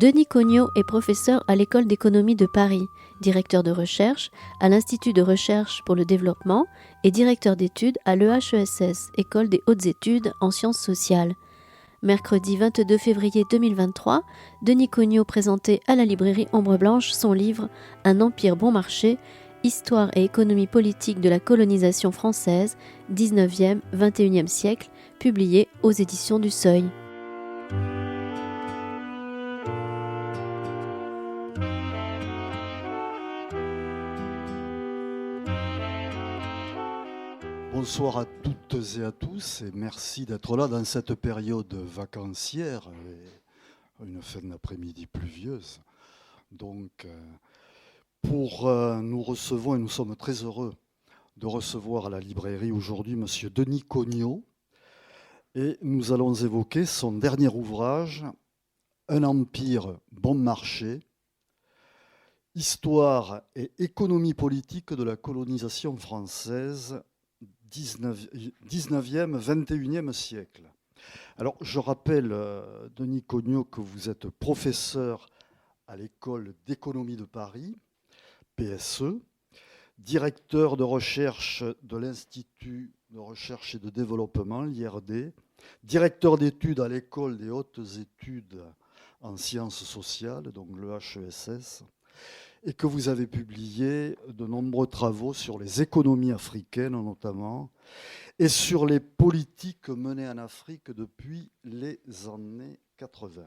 Denis Cognot est professeur à l'École d'économie de Paris, directeur de recherche à l'Institut de recherche pour le développement et directeur d'études à l'EHESS, École des hautes études en sciences sociales. Mercredi 22 février 2023, Denis Cognot présentait à la librairie Ombre Blanche son livre « Un empire bon marché, histoire et économie politique de la colonisation française, 19e-21e siècle », publié aux éditions du Seuil. Bonsoir à toutes et à tous et merci d'être là dans cette période vacancière et une fin d'après-midi pluvieuse. Donc, nous recevons et nous sommes très heureux de recevoir à la librairie aujourd'hui Monsieur Denis Cognot et nous allons évoquer son dernier ouvrage, Un empire bon marché, histoire et économie politique de la colonisation française 19e, 21e siècle. Alors, je rappelle, Denis Cognot, que vous êtes professeur à l'École d'économie de Paris, PSE, directeur de recherche de l'Institut de recherche et de développement, l'IRD, directeur d'études à l'École des hautes études en sciences sociales, donc l'EHESS, et que vous avez publié de nombreux travaux sur les économies africaines notamment, et sur les politiques menées en Afrique depuis les années 80.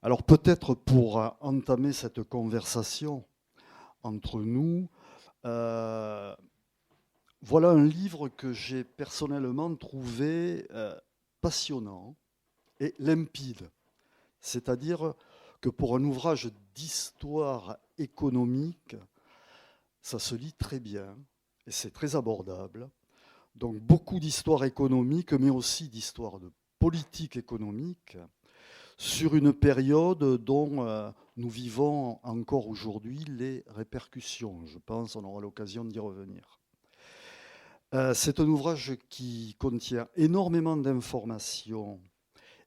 Alors peut-être pour entamer cette conversation entre nous, voilà un livre que j'ai personnellement trouvé passionnant et limpide, c'est-à-dire que pour un ouvrage d'histoire économique, ça se lit très bien et c'est très abordable. Donc beaucoup d'histoire économique, mais aussi d'histoire de politique économique sur une période dont nous vivons encore aujourd'hui les répercussions. Je pense qu'on aura l'occasion d'y revenir. C'est un ouvrage qui contient énormément d'informations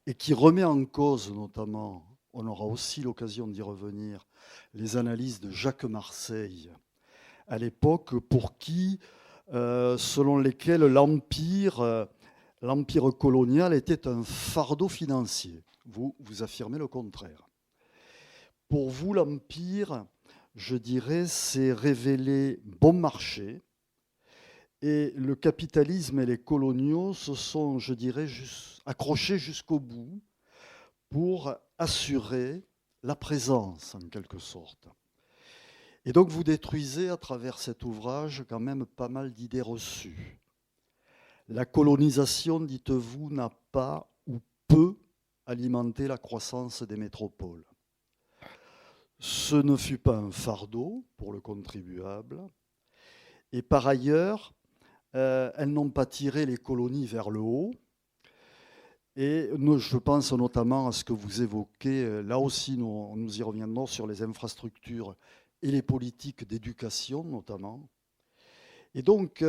et qui remet en cause notamment, on aura aussi l'occasion d'y revenir, les analyses de Jacques Marseille à l'époque, pour qui, selon lesquelles l'empire colonial était un fardeau financier. Vous affirmez le contraire. Pour vous, l'empire, je dirais, s'est révélé bon marché, et le capitalisme et les coloniaux se sont, je dirais, accrochés jusqu'au bout pour assurer la présence, en quelque sorte. Et donc vous détruisez à travers cet ouvrage quand même pas mal d'idées reçues. La colonisation, dites-vous, n'a pas ou peu alimenté la croissance des métropoles. Ce ne fut pas un fardeau pour le contribuable. Et par ailleurs, elles n'ont pas tiré les colonies vers le haut. Et je pense notamment à ce que vous évoquez, là aussi nous y reviendrons sur les infrastructures et les politiques d'éducation notamment. Et donc,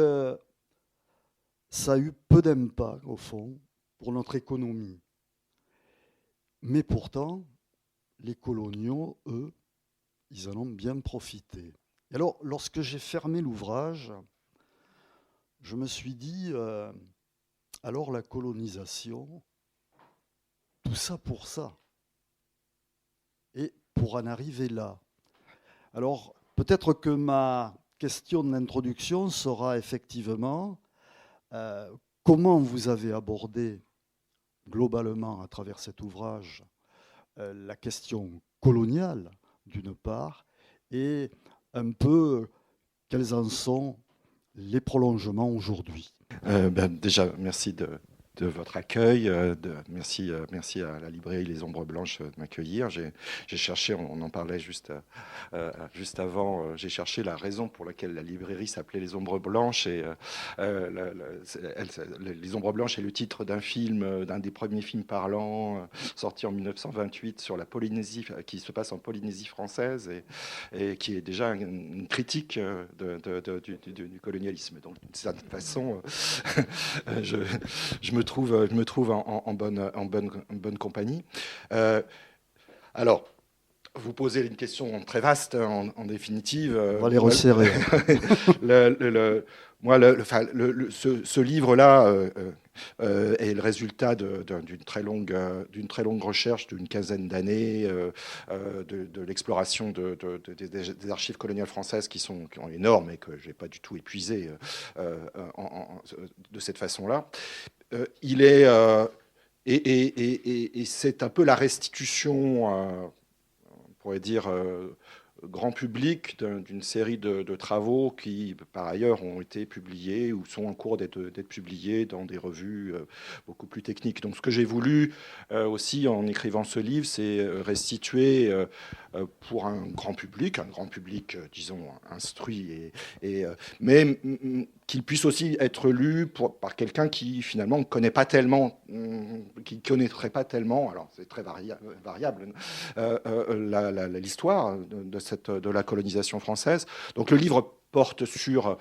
ça a eu peu d'impact, au fond, pour notre économie. Mais pourtant, les coloniaux, eux, ils en ont bien profité. Et alors, lorsque j'ai fermé l'ouvrage, je me suis dit, alors la colonisation, tout ça pour ça. Et pour en arriver là. Alors, peut-être que ma question d'introduction sera effectivement comment vous avez abordé globalement à travers cet ouvrage la question coloniale, d'une part, et un peu quels en sont les prolongements aujourd'hui. Déjà, merci de votre accueil. Merci à la librairie Les Ombres Blanches de m'accueillir. J'ai cherché, on en parlait juste avant, j'ai cherché la raison pour laquelle la librairie s'appelait Les Ombres Blanches. Et Les Ombres Blanches est le titre d'un film, d'un des premiers films parlants, sorti en 1928 sur la Polynésie, qui se passe en Polynésie française et qui est déjà une critique du colonialisme. Donc, d'une certaine façon, je me trouve en bonne compagnie. Alors, vous posez une question très vaste, en définitive. On va les resserrer. Ce livre-là est le résultat d'une très longue recherche d'une quinzaine d'années, de l'exploration des archives coloniales françaises qui sont énormes et que je n'ai pas du tout épuisées de cette façon-là. Il est... et c'est un peu la restitution, on pourrait dire, grand public d'une série de travaux qui, par ailleurs, ont été publiés ou sont en cours d'être publiés dans des revues beaucoup plus techniques. Donc, ce que j'ai voulu aussi en écrivant ce livre, c'est restituer pour un grand public, disons, instruit, mais qu'il puisse aussi être lu par quelqu'un qui, finalement, ne connaît pas tellement, qui ne connaîtrait pas tellement, alors c'est très variable, l'histoire de la colonisation française. Donc le livre porte sur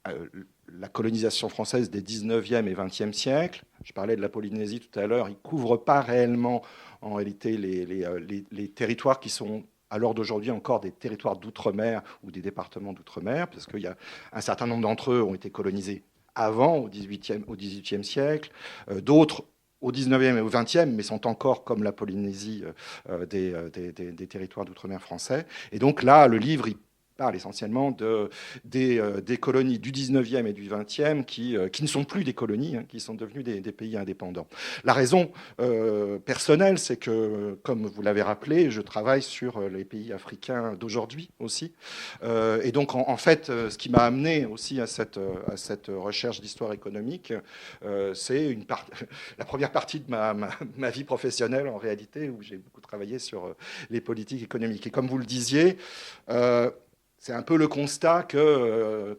la colonisation française des 19e et 20e siècles. Je parlais de la Polynésie tout à l'heure. Il ne couvre pas réellement, en réalité, les territoires qui sont à l'heure d'aujourd'hui encore des territoires d'outre-mer ou des départements d'outre-mer, parce qu'il y a un certain nombre d'entre eux ont été colonisés avant, au XVIIIe siècle, d'autres au 19e et au 20e, mais sont encore, comme la Polynésie, des territoires d'outre-mer français. Et donc là, le livre, il parle essentiellement des colonies du 19e et du 20e qui ne sont plus des colonies, qui sont devenues des pays indépendants. La raison personnelle, c'est que, comme vous l'avez rappelé, je travaille sur les pays africains d'aujourd'hui aussi. Et donc, en fait, ce qui m'a amené aussi à cette recherche d'histoire économique, c'est la première partie de ma vie professionnelle, en réalité, où j'ai beaucoup travaillé sur les politiques économiques. Et comme vous le disiez, c'est un peu le constat que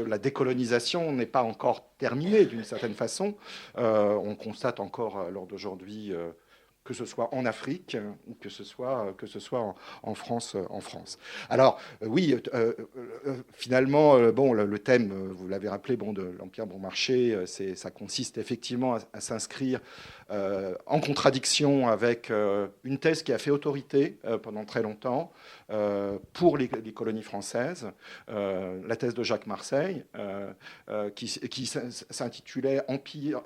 la décolonisation n'est pas encore terminée d'une certaine façon. On constate encore à l'heure d'aujourd'hui, que ce soit en Afrique ou que ce soit en France. Alors oui, finalement, bon, le thème, vous l'avez rappelé, bon, de l'Empire bon marché, ça consiste effectivement à s'inscrire en contradiction avec une thèse qui a fait autorité pendant très longtemps pour les colonies françaises, la thèse de Jacques Marseille, qui s'intitulait Empire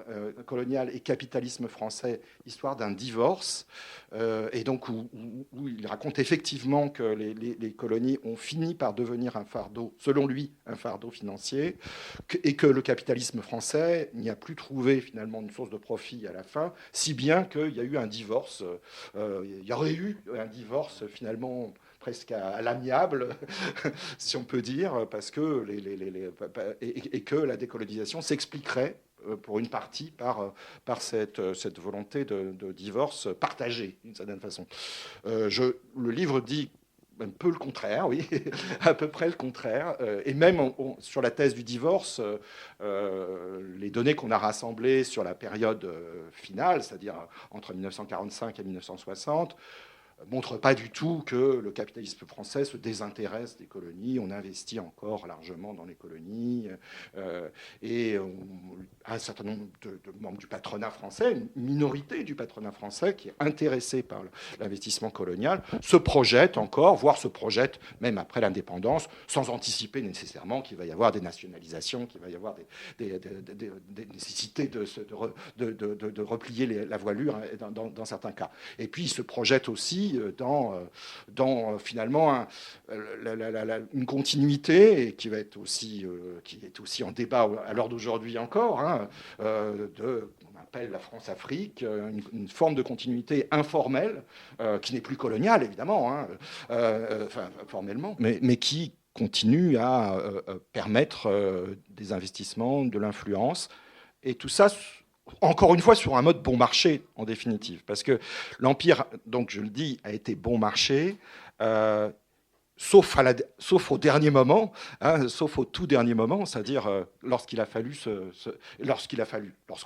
colonial et capitalisme français, histoire d'un divorce, et donc où il raconte effectivement que les colonies ont fini par devenir un fardeau, selon lui, un fardeau financier, et que le capitalisme français n'y a plus trouvé finalement une source de profit à la fin, si bien qu'il y a eu un divorce, il y aurait eu un divorce finalement presque à l'amiable, si on peut dire, parce que et que la décolonisation s'expliquerait pour une partie par cette volonté de divorce partagé, d'une certaine façon. Le livre dit un peu le contraire, oui, à peu près le contraire. Et même sur la thèse du divorce, les données qu'on a rassemblées sur la période finale, c'est-à-dire entre 1945 et 1960, montre pas du tout que le capitalisme français se désintéresse des colonies. On investit encore largement dans les colonies. Et un certain nombre de membres du patronat français, une minorité du patronat français qui est intéressée par l'investissement colonial, se projette encore, voire se projette même après l'indépendance, sans anticiper nécessairement qu'il va y avoir des nationalisations, qu'il va y avoir des nécessités de replier la voilure dans certains cas. Et puis il se projette aussi dans finalement une continuité, et qui est aussi en débat à l'heure d'aujourd'hui encore, on appelle la France-Afrique, une forme de continuité informelle, qui n'est plus coloniale évidemment, formellement, mais qui continue à permettre des investissements, de l'influence, et tout ça, encore une fois, sur un mode bon marché, en définitive. Parce que l'Empire, donc je le dis, a été bon marché, sauf au dernier moment, sauf au tout dernier moment, c'est-à-dire lorsqu'on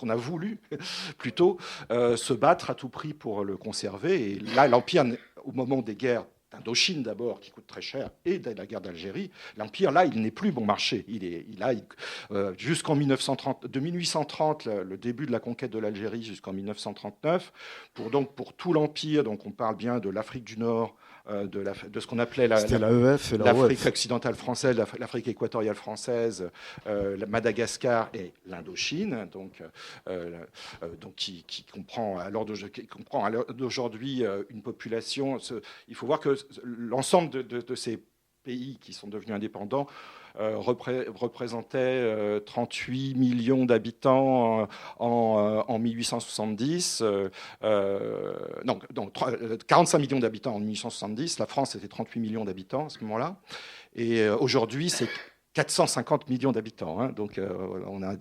a voulu plutôt se battre à tout prix pour le conserver. Et là, l'Empire, au moment des guerres d'Indochine d'abord, qui coûte très cher, et de la guerre d'Algérie, l'Empire, là, il n'est plus bon marché. Jusqu'en 1930, de 1830, le début de la conquête de l'Algérie, jusqu'en 1939, pour tout l'Empire, donc on parle bien de l'Afrique du Nord, de ce qu'on appelait l'Afrique occidentale française, l'Afrique équatoriale française, Madagascar et l'Indochine, donc qui comprend à l'heure d'aujourd'hui une population. Il faut voir que l'ensemble de ces pays qui sont devenus indépendants représentait 38 millions d'habitants en 1870. 45 millions d'habitants en 1870. La France, c'était 38 millions d'habitants à ce moment-là. Et aujourd'hui, c'est 450 millions d'habitants. Hein. Donc, la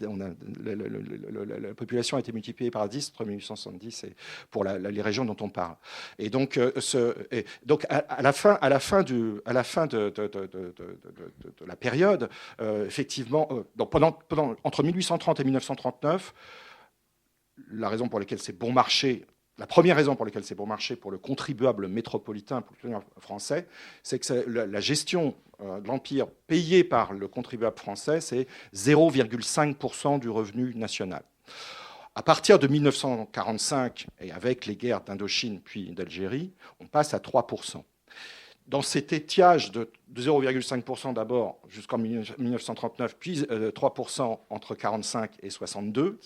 population a été multipliée par 10 entre 1870 et pour les régions dont on parle. Et donc, à la fin de la période, effectivement, entre 1830 et 1939, la raison pour laquelle c'est bon marché. La première raison pour laquelle c'est bon marché pour le contribuable métropolitain, pour le français, c'est que la gestion de l'Empire payée par le contribuable français, c'est 0,5% du revenu national. À partir de 1945, et avec les guerres d'Indochine puis d'Algérie, on passe à 3%. Dans cet étiage de 0,5% d'abord jusqu'en 1939, puis 3% entre 1945 et 1962,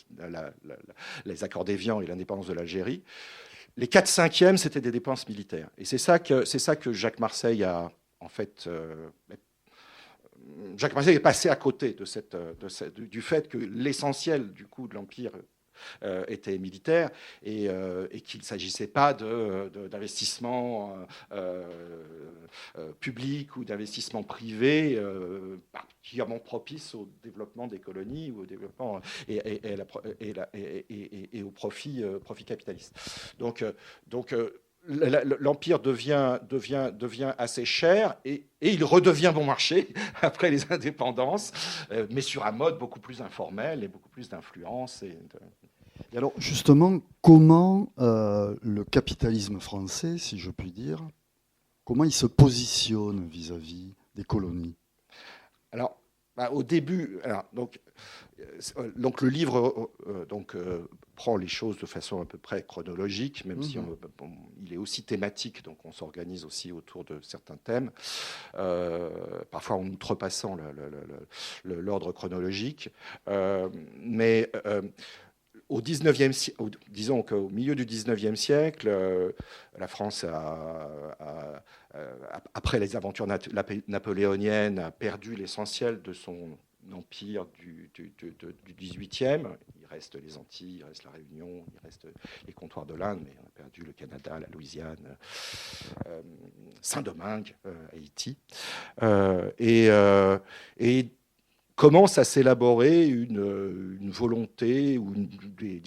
les accords d'Évian et l'indépendance de l'Algérie, les 4/5e, c'était des dépenses militaires. Et c'est ça que Jacques Marseille a, en fait... Jacques Marseille est passé à côté du fait que l'essentiel du coût de l'Empire était militaire et qu'il ne s'agissait pas d'investissement public ou d'investissement privé particulièrement propice au développement des colonies ou au développement et au profit capitaliste. Donc l'Empire devient assez cher et il redevient bon marché après les indépendances, mais sur un mode beaucoup plus informel et beaucoup plus d'influence. Et alors justement, comment le capitalisme français, si je puis dire, comment il se positionne vis-à-vis des colonies ? Alors, au début, donc le livre prend les choses de façon à peu près chronologique, même si il est aussi thématique, donc on s'organise aussi autour de certains thèmes, parfois en outrepassant l'ordre chronologique. Mais disons qu'au milieu du 19e siècle, la France après les aventures napoléoniennes, a perdu l'essentiel de son empire du 18e. Il reste les Antilles, il reste la Réunion, il reste les comptoirs de l'Inde, mais on a perdu le Canada, la Louisiane, Saint-Domingue, Haïti. Et commence à s'élaborer une volonté ou des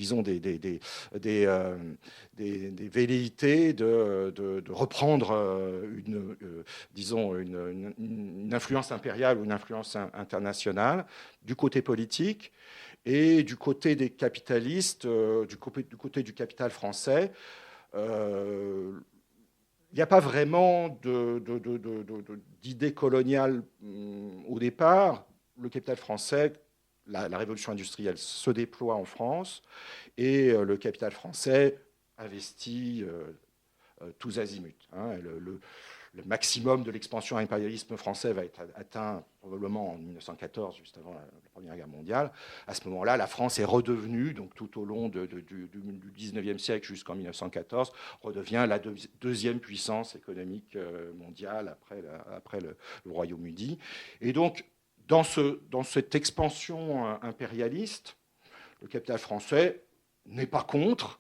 velléités de reprendre une influence impériale ou une influence internationale du côté politique et du côté des capitalistes, du côté du capital français. Il n'y a pas vraiment d'idée coloniale au départ. Le capital français, la révolution industrielle se déploie en France et le capital français investit tous azimuts. Hein. Le maximum de l'expansion impérialisme français va être atteint probablement en 1914, juste avant la Première Guerre mondiale. À ce moment-là, la France est redevenue, donc tout au long du 19e siècle jusqu'en 1914, redevient la deuxième puissance économique mondiale après le Royaume-Uni. Et donc, dans cette expansion impérialiste, le capital français n'est pas contre,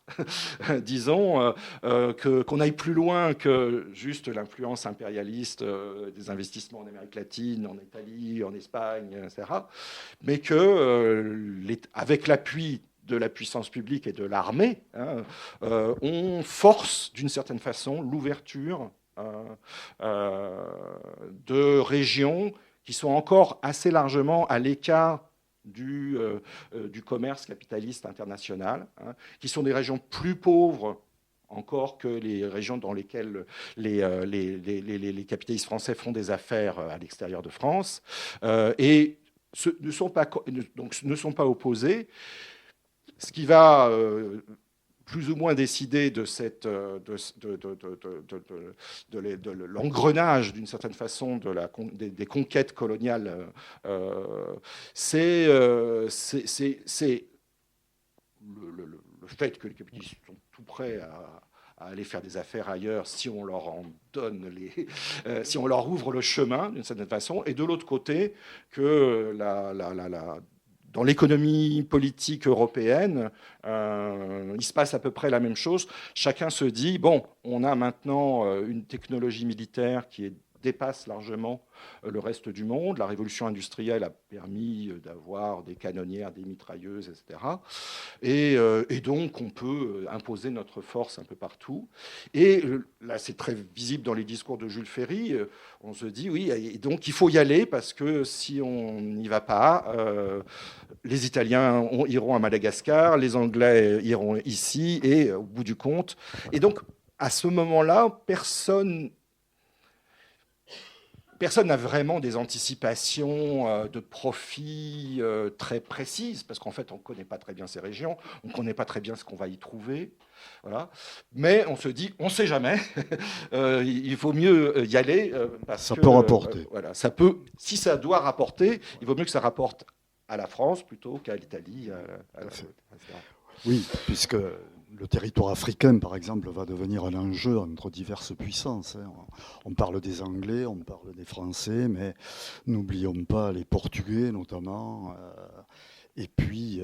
disons, qu'on aille plus loin que juste l'influence impérialiste des investissements en Amérique latine, en Italie, en Espagne, etc., mais qu'avec l'appui de la puissance publique et de l'armée, on force d'une certaine façon l'ouverture de régions qui sont encore assez largement à l'écart du commerce capitaliste international, qui sont des régions plus pauvres encore que les régions dans lesquelles les capitalistes français font des affaires à l'extérieur de France, et ne sont pas opposés. Ce qui va plus ou moins décider de l'engrenage, d'une certaine façon, des conquêtes coloniales, c'est le fait que les capitalistes sont tout prêts à aller faire des affaires ailleurs si on leur en donne si on leur ouvre le chemin, d'une certaine façon, et de l'autre côté, que dans l'économie politique européenne, il se passe à peu près la même chose. Chacun se dit, bon, on a maintenant une technologie militaire qui dépasse largement le reste du monde. La révolution industrielle a permis d'avoir des canonnières, des mitrailleuses, etc. Et donc, on peut imposer notre force un peu partout. Et là, c'est très visible dans les discours de Jules Ferry. On se dit, oui, et donc il faut y aller parce que si on n'y va pas, les Italiens iront à Madagascar, les Anglais iront ici, et au bout du compte. Et donc, à ce moment-là, personne n'a vraiment des anticipations de profit très précises, parce qu'en fait, on ne connaît pas très bien ces régions, on ne connaît pas très bien ce qu'on va y trouver. Voilà. Mais on se dit, on ne sait jamais, il vaut mieux y aller. Ça peut rapporter. Voilà, si ça doit rapporter, il vaut mieux que ça rapporte à la France plutôt qu'à l'Italie. Oui, puisque le territoire africain, par exemple, va devenir un enjeu entre diverses puissances. On parle des Anglais, on parle des Français, mais n'oublions pas les Portugais notamment, et puis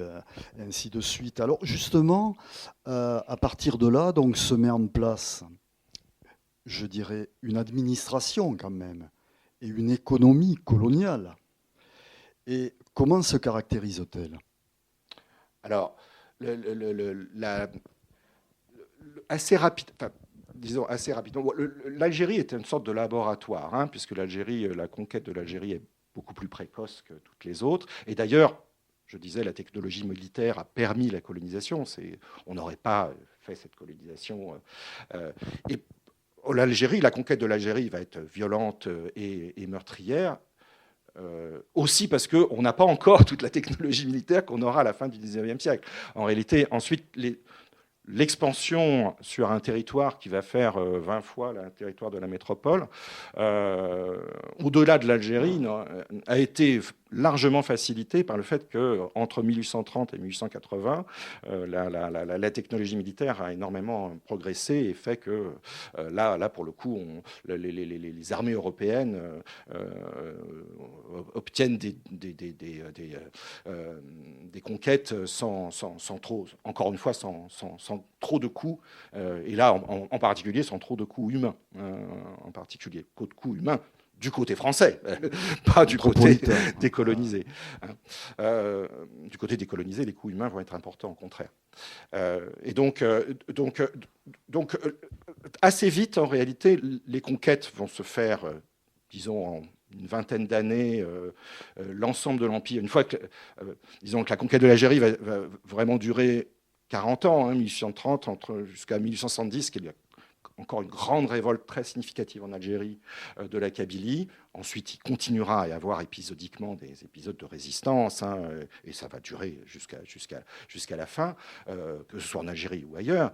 ainsi de suite. Alors justement, à partir de là, donc, se met en place, je dirais, une administration quand même, et une économie coloniale. Et comment se caractérise-t-elle ? Alors, assez rapidement, l'Algérie était une sorte de laboratoire, hein, puisque la conquête de l'Algérie est beaucoup plus précoce que toutes les autres. Et d'ailleurs, je disais, la technologie militaire a permis la colonisation. On n'aurait pas fait cette colonisation. Et la conquête de l'Algérie va être violente et meurtrière. Aussi parce qu'on n'a pas encore toute la technologie militaire qu'on aura à la fin du XIXe siècle. En réalité, ensuite, l'expansion sur un territoire qui va faire 20 fois le territoire de la métropole, au-delà de l'Algérie, a été largement facilitée par le fait qu'entre 1830 et 1880, la technologie militaire a énormément progressé et fait que là pour le coup, les armées européennes obtiennent des conquêtes sans trop, encore une fois, sans trop de coûts, et là en particulier sans trop de coûts humains, en particulier de coûts humains du côté français, pas du côté décolonisé. Du côté décolonisé, les coûts humains vont être importants, au contraire. Et donc, assez vite, en réalité, les conquêtes vont se faire, disons, en une vingtaine d'années, l'ensemble de l'Empire. Une fois que, disons, que la conquête de l'Algérie va vraiment durer 40 ans, 1830 jusqu'à 1870, qu'il y a encore une grande révolte très significative en Algérie de la Kabylie. Ensuite, il continuera à y avoir épisodiquement des épisodes de résistance, et ça va durer jusqu'à la fin, que ce soit en Algérie ou ailleurs.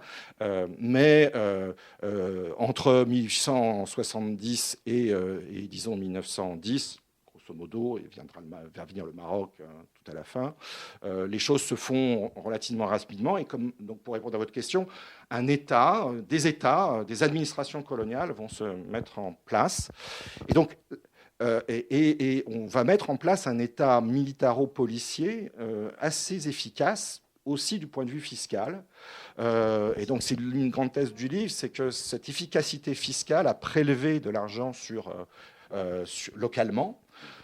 Mais entre 1870 et disons 1910, grosso modo, va venir le Maroc tout à la fin. Les choses se font relativement rapidement, et donc pour répondre à votre question, des administrations coloniales vont se mettre en place. Et donc, et on va mettre en place un État militaro-policier assez efficace, aussi du point de vue fiscal. Et donc, c'est une grande thèse du livre, c'est que cette efficacité fiscale a prélevé de l'argent localement.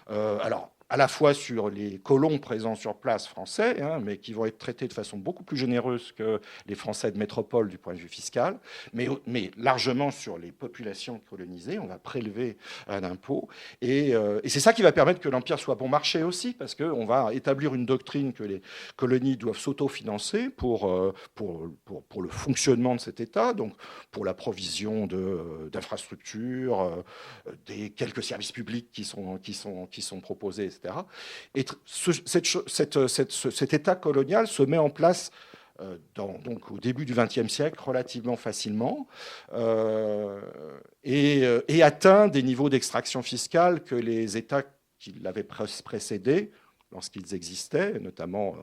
Alors, à la fois sur les colons présents sur place français, mais qui vont être traités de façon beaucoup plus généreuse que les Français de métropole du point de vue fiscal, mais largement sur les populations colonisées. On va prélever un impôt. Et c'est ça qui va permettre que l'Empire soit bon marché aussi, parce qu'on va établir une doctrine que les colonies doivent s'autofinancer pour le fonctionnement de cet État, donc pour la provision d'infrastructures, des quelques services publics qui sont proposés, etc. Et cet État colonial se met en place donc au début du XXe siècle, relativement facilement, et atteint des niveaux d'extraction fiscale que les États qui l'avaient précédé, lorsqu'ils existaient, notamment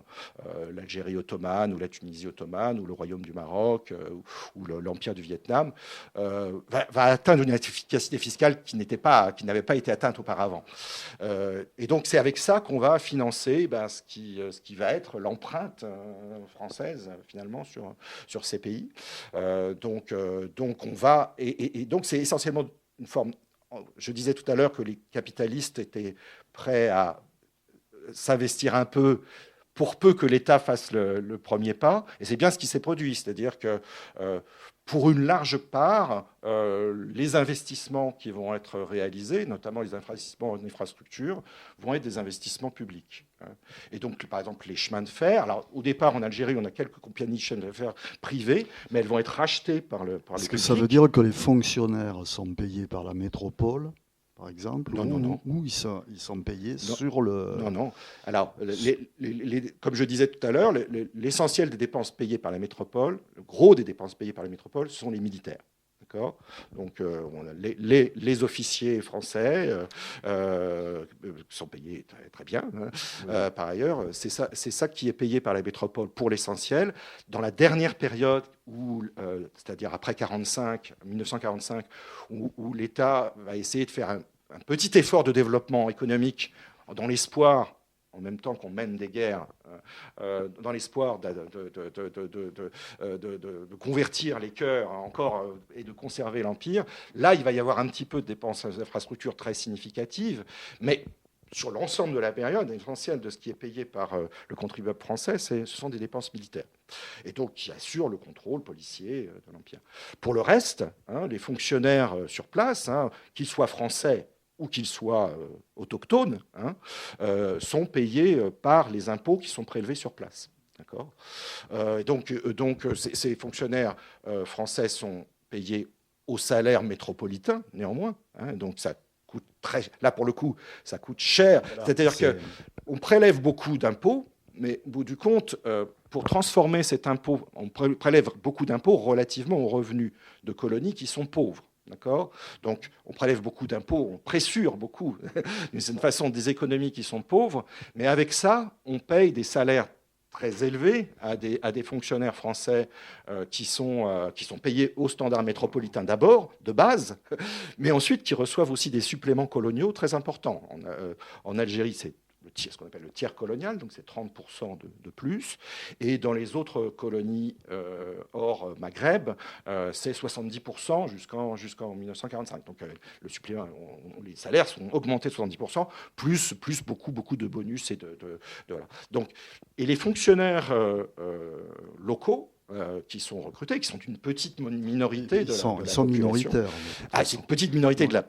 l'Algérie ottomane ou la Tunisie ottomane ou le Royaume du Maroc ou l'Empire du Vietnam, va atteindre une efficacité fiscale qui n'avait pas été atteinte auparavant. Et donc c'est avec ça qu'on va financer ce qui va être l'empreinte française finalement sur ces pays. Donc on va et donc c'est essentiellement une forme. Je disais tout à l'heure que les capitalistes étaient prêts à s'investir un peu pour peu que l'État fasse le premier pas. Et c'est bien ce qui s'est produit. C'est-à-dire que pour une large part, les investissements qui vont être réalisés, notamment les investissements en infrastructure, vont être des investissements publics. Et donc, par exemple, les chemins de fer. Alors, au départ, en Algérie, on a quelques compagnies de chemins de fer privées, mais elles vont être rachetées par les publics. Est-ce que ça veut dire que les fonctionnaires sont payés par la métropole, par exemple, non. Ou ils sont payés sur le... Non. Alors, comme je disais tout à l'heure, l'essentiel des dépenses payées par la métropole, le gros des dépenses payées par la métropole, ce sont les militaires. D'accord ? Donc, les officiers français sont payés très, très bien. Par ailleurs, c'est ça qui est payé par la métropole pour l'essentiel. Dans la dernière période, c'est-à-dire après 1945, où l'État va essayer de faire un petit effort de développement économique dans l'espoir, en même temps qu'on mène des guerres, dans l'espoir de convertir les cœurs encore et de conserver l'Empire. Là, il va y avoir un petit peu de dépenses d'infrastructures très significatives, mais sur l'ensemble de la période, l'essentiel de ce qui est payé par le contribuable français, ce sont des dépenses militaires. Et donc, qui assurent le contrôle policier de l'Empire. Pour le reste, les fonctionnaires sur place, qu'ils soient français ou qu'ils soient autochtones, sont payés par les impôts qui sont prélevés sur place. D'accord ? Donc, ces fonctionnaires français sont payés au salaire métropolitain, néanmoins. Donc, ça coûte là, pour le coup, ça coûte cher. Voilà, c'est-à-dire qu'on prélève beaucoup d'impôts, mais au bout du compte, pour transformer cet impôt, on prélève beaucoup d'impôts relativement aux revenus de colonies qui sont pauvres. D'accord ? Donc, on prélève beaucoup d'impôts, on pressure beaucoup, d'une certaine façon, des économies qui sont pauvres, mais avec ça, on paye des salaires très élevés à des fonctionnaires français qui sont payés au standard métropolitain d'abord, de base, mais ensuite qui reçoivent aussi des suppléments coloniaux très importants. En Algérie, c'est ce qu'on appelle le tiers colonial, donc c'est 30% de plus. Et dans les autres colonies hors Maghreb, c'est 70% jusqu'en 1945. Donc le supplément, les salaires sont augmentés de 70%, plus beaucoup de bonus. Voilà. Donc, et les fonctionnaires locaux, qui sont recrutés, qui sont une petite minorité de la population. Minoritaires. C'est une petite minorité de la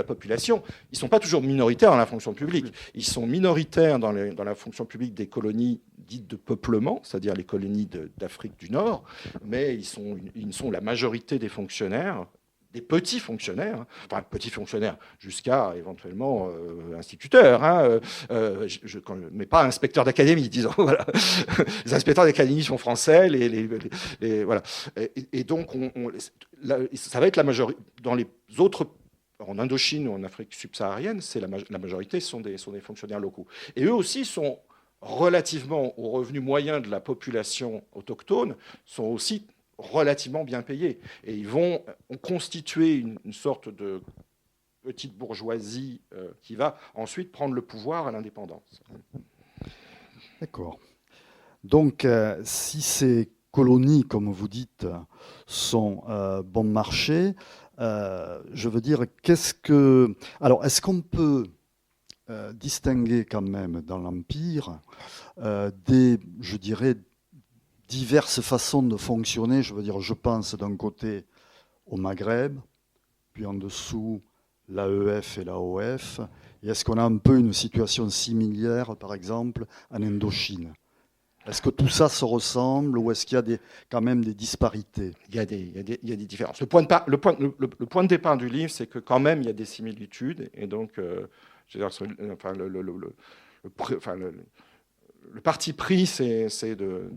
population. Ils ne sont pas toujours minoritaires dans la fonction publique. Ils sont minoritaires dans la fonction publique des colonies dites de peuplement, c'est-à-dire les colonies d'Afrique du Nord, mais ils sont la majorité des fonctionnaires, des petits fonctionnaires jusqu'à éventuellement instituteurs, mais pas inspecteurs d'académie, disons. Voilà. Les inspecteurs d'académie sont français, voilà. Et donc, ça va être la majorité. Dans les autres, en Indochine ou en Afrique subsaharienne, la majorité sont des fonctionnaires locaux. Et eux aussi sont relativement aux revenus moyens de la population autochtone, sont aussi relativement bien payés. Et ils vont constituer une sorte de petite bourgeoisie qui va ensuite prendre le pouvoir à l'indépendance. D'accord. Donc, si ces colonies, comme vous dites, sont bon marché, je veux dire, alors, est-ce qu'on peut distinguer quand même dans l'Empire je dirais, diverses façons de fonctionner. Je veux dire, je pense d'un côté au Maghreb, puis en dessous l'AEF et l'AOF. Et est-ce qu'on a un peu une situation similaire, par exemple, en Indochine? Est-ce que tout ça se ressemble ou est-ce qu'il y a quand même des disparités? Il y a des différences. Le point de départ du livre, c'est que quand même, il y a des similitudes. Et donc, je veux dire, enfin, le parti pris, c'est de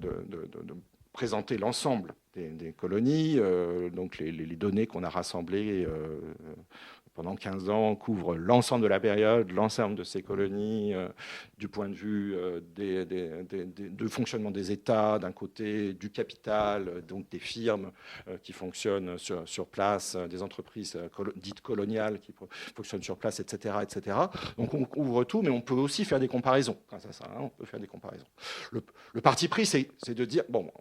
présenter l'ensemble des colonies. Donc, les données qu'on a rassemblées pendant 15 ans couvrent l'ensemble de la période, l'ensemble de ces colonies, du point de vue de fonctionnement des États, d'un côté, du capital, donc des firmes qui fonctionnent sur place, des entreprises dites coloniales qui fonctionnent sur place, etc., etc. Donc on couvre tout, mais on peut aussi faire des comparaisons. Grâce à ça, on peut faire des comparaisons. Le parti pris, c'est de dire, bon,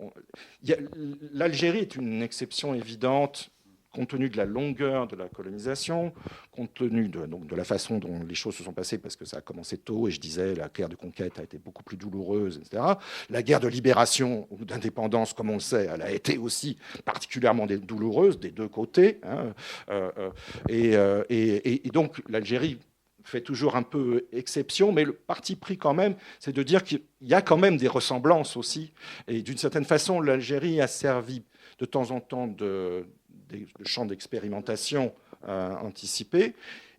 l'Algérie est une exception évidente compte tenu de la longueur de la colonisation, compte tenu de la façon dont les choses se sont passées, parce que ça a commencé tôt, et je disais, la guerre de conquête a été beaucoup plus douloureuse, etc. La guerre de libération ou d'indépendance, comme on le sait, elle a été aussi particulièrement douloureuse des deux côtés. Hein, et donc l'Algérie fait toujours un peu exception, mais le parti pris quand même, c'est de dire qu'il y a quand même des ressemblances aussi. Et d'une certaine façon, l'Algérie a servi de temps en temps de champ d'expérimentation anticipé,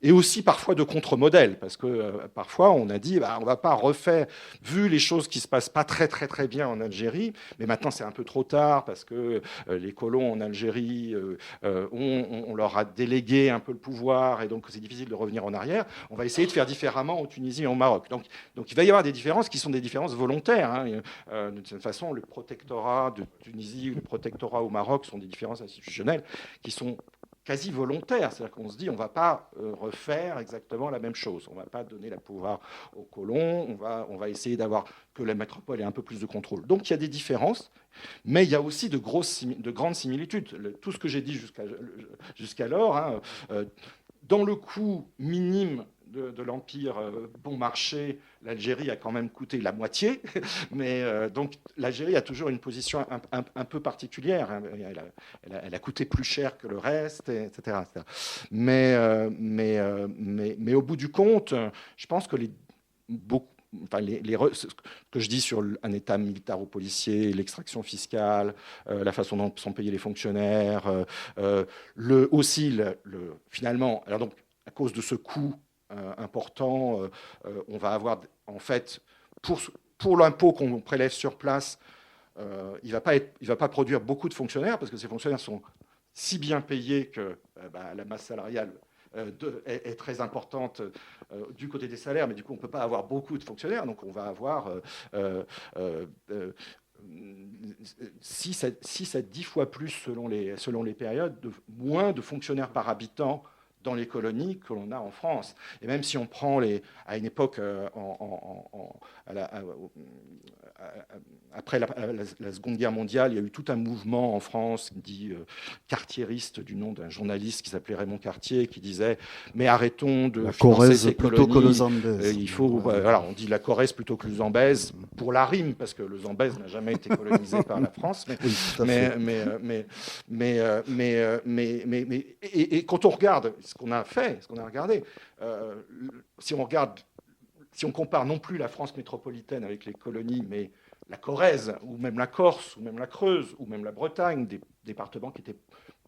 et aussi parfois de contre-modèle, parce que parfois on a dit on ne va pas refaire, vu les choses qui ne se passent pas très très très bien en Algérie, mais maintenant c'est un peu trop tard, parce que les colons en Algérie, on leur a délégué un peu le pouvoir, et donc c'est difficile de revenir en arrière. On va essayer de faire différemment en Tunisie et au Maroc. Donc il va y avoir des différences qui sont des différences volontaires. Hein. D'une certaine façon, le protectorat de Tunisie ou le protectorat au Maroc sont des différences institutionnelles qui sont quasi volontaire, c'est-à-dire qu'on se dit on ne va pas refaire exactement la même chose, on ne va pas donner le pouvoir aux colons, on va essayer d'avoir que la métropole ait un peu plus de contrôle. Donc il y a des différences, mais il y a aussi de grandes similitudes. Tout ce que j'ai dit jusqu'alors, hein, dans le coût minime de l'Empire bon marché, l'Algérie a quand même coûté la moitié, mais donc l'Algérie a toujours une position un peu particulière. Hein. Elle a coûté plus cher que le reste, etc. Mais au bout du compte, je pense que ce que je dis sur un État militaro-policier, l'extraction fiscale, la façon dont sont payés les fonctionnaires, finalement, alors donc à cause de ce coût important, on va avoir en fait pour l'impôt qu'on prélève sur place, il va pas produire beaucoup de fonctionnaires parce que ces fonctionnaires sont si bien payés que la masse salariale est très importante du côté des salaires, mais du coup on peut pas avoir beaucoup de fonctionnaires, donc on va avoir 6 à 10 fois plus selon les périodes, moins de fonctionnaires par habitant dans les colonies que l'on a en France. Et même si on prend à une époque, après la Seconde Guerre mondiale, il y a eu tout un mouvement en France dit cartiériste, du nom d'un journaliste qui s'appelait Raymond Cartier, qui disait « Mais arrêtons de financer ces plutôt colonies. Que le Zambèze. Il faut, voilà, on dit la Corrèze plutôt que le Zambèze, pour la rime, parce que le Zambèze n'a jamais été colonisé par la France. Et quand on regarde ce qu'on a fait, ce qu'on a regardé, si on compare non plus la France métropolitaine avec les colonies, mais la Corrèze, ou même la Corse, ou même la Creuse, ou même la Bretagne, des départements qui étaient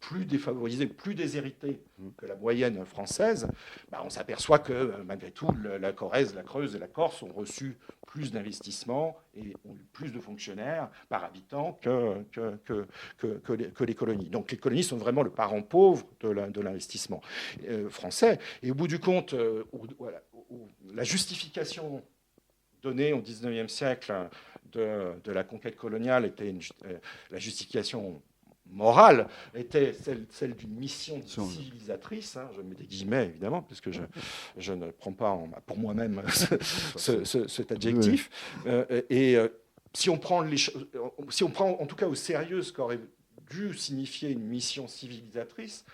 plus défavorisés, plus déshérités que la moyenne française, on s'aperçoit que malgré tout, la Corrèze, la Creuse et la Corse ont reçu plus d'investissements et ont eu plus de fonctionnaires par habitant que les colonies. Donc les colonies sont vraiment le parent pauvre de l'investissement français. Et au bout du compte, la justification donnée au XIXe siècle de la conquête coloniale était la justification morale était celle d'une mission civilisatrice, hein, je mets des guillemets évidemment, parce que je ne prends pas pour moi-même cet adjectif. Si on prend en tout cas au sérieux ce qu'aurait dû signifier une mission civilisatrice,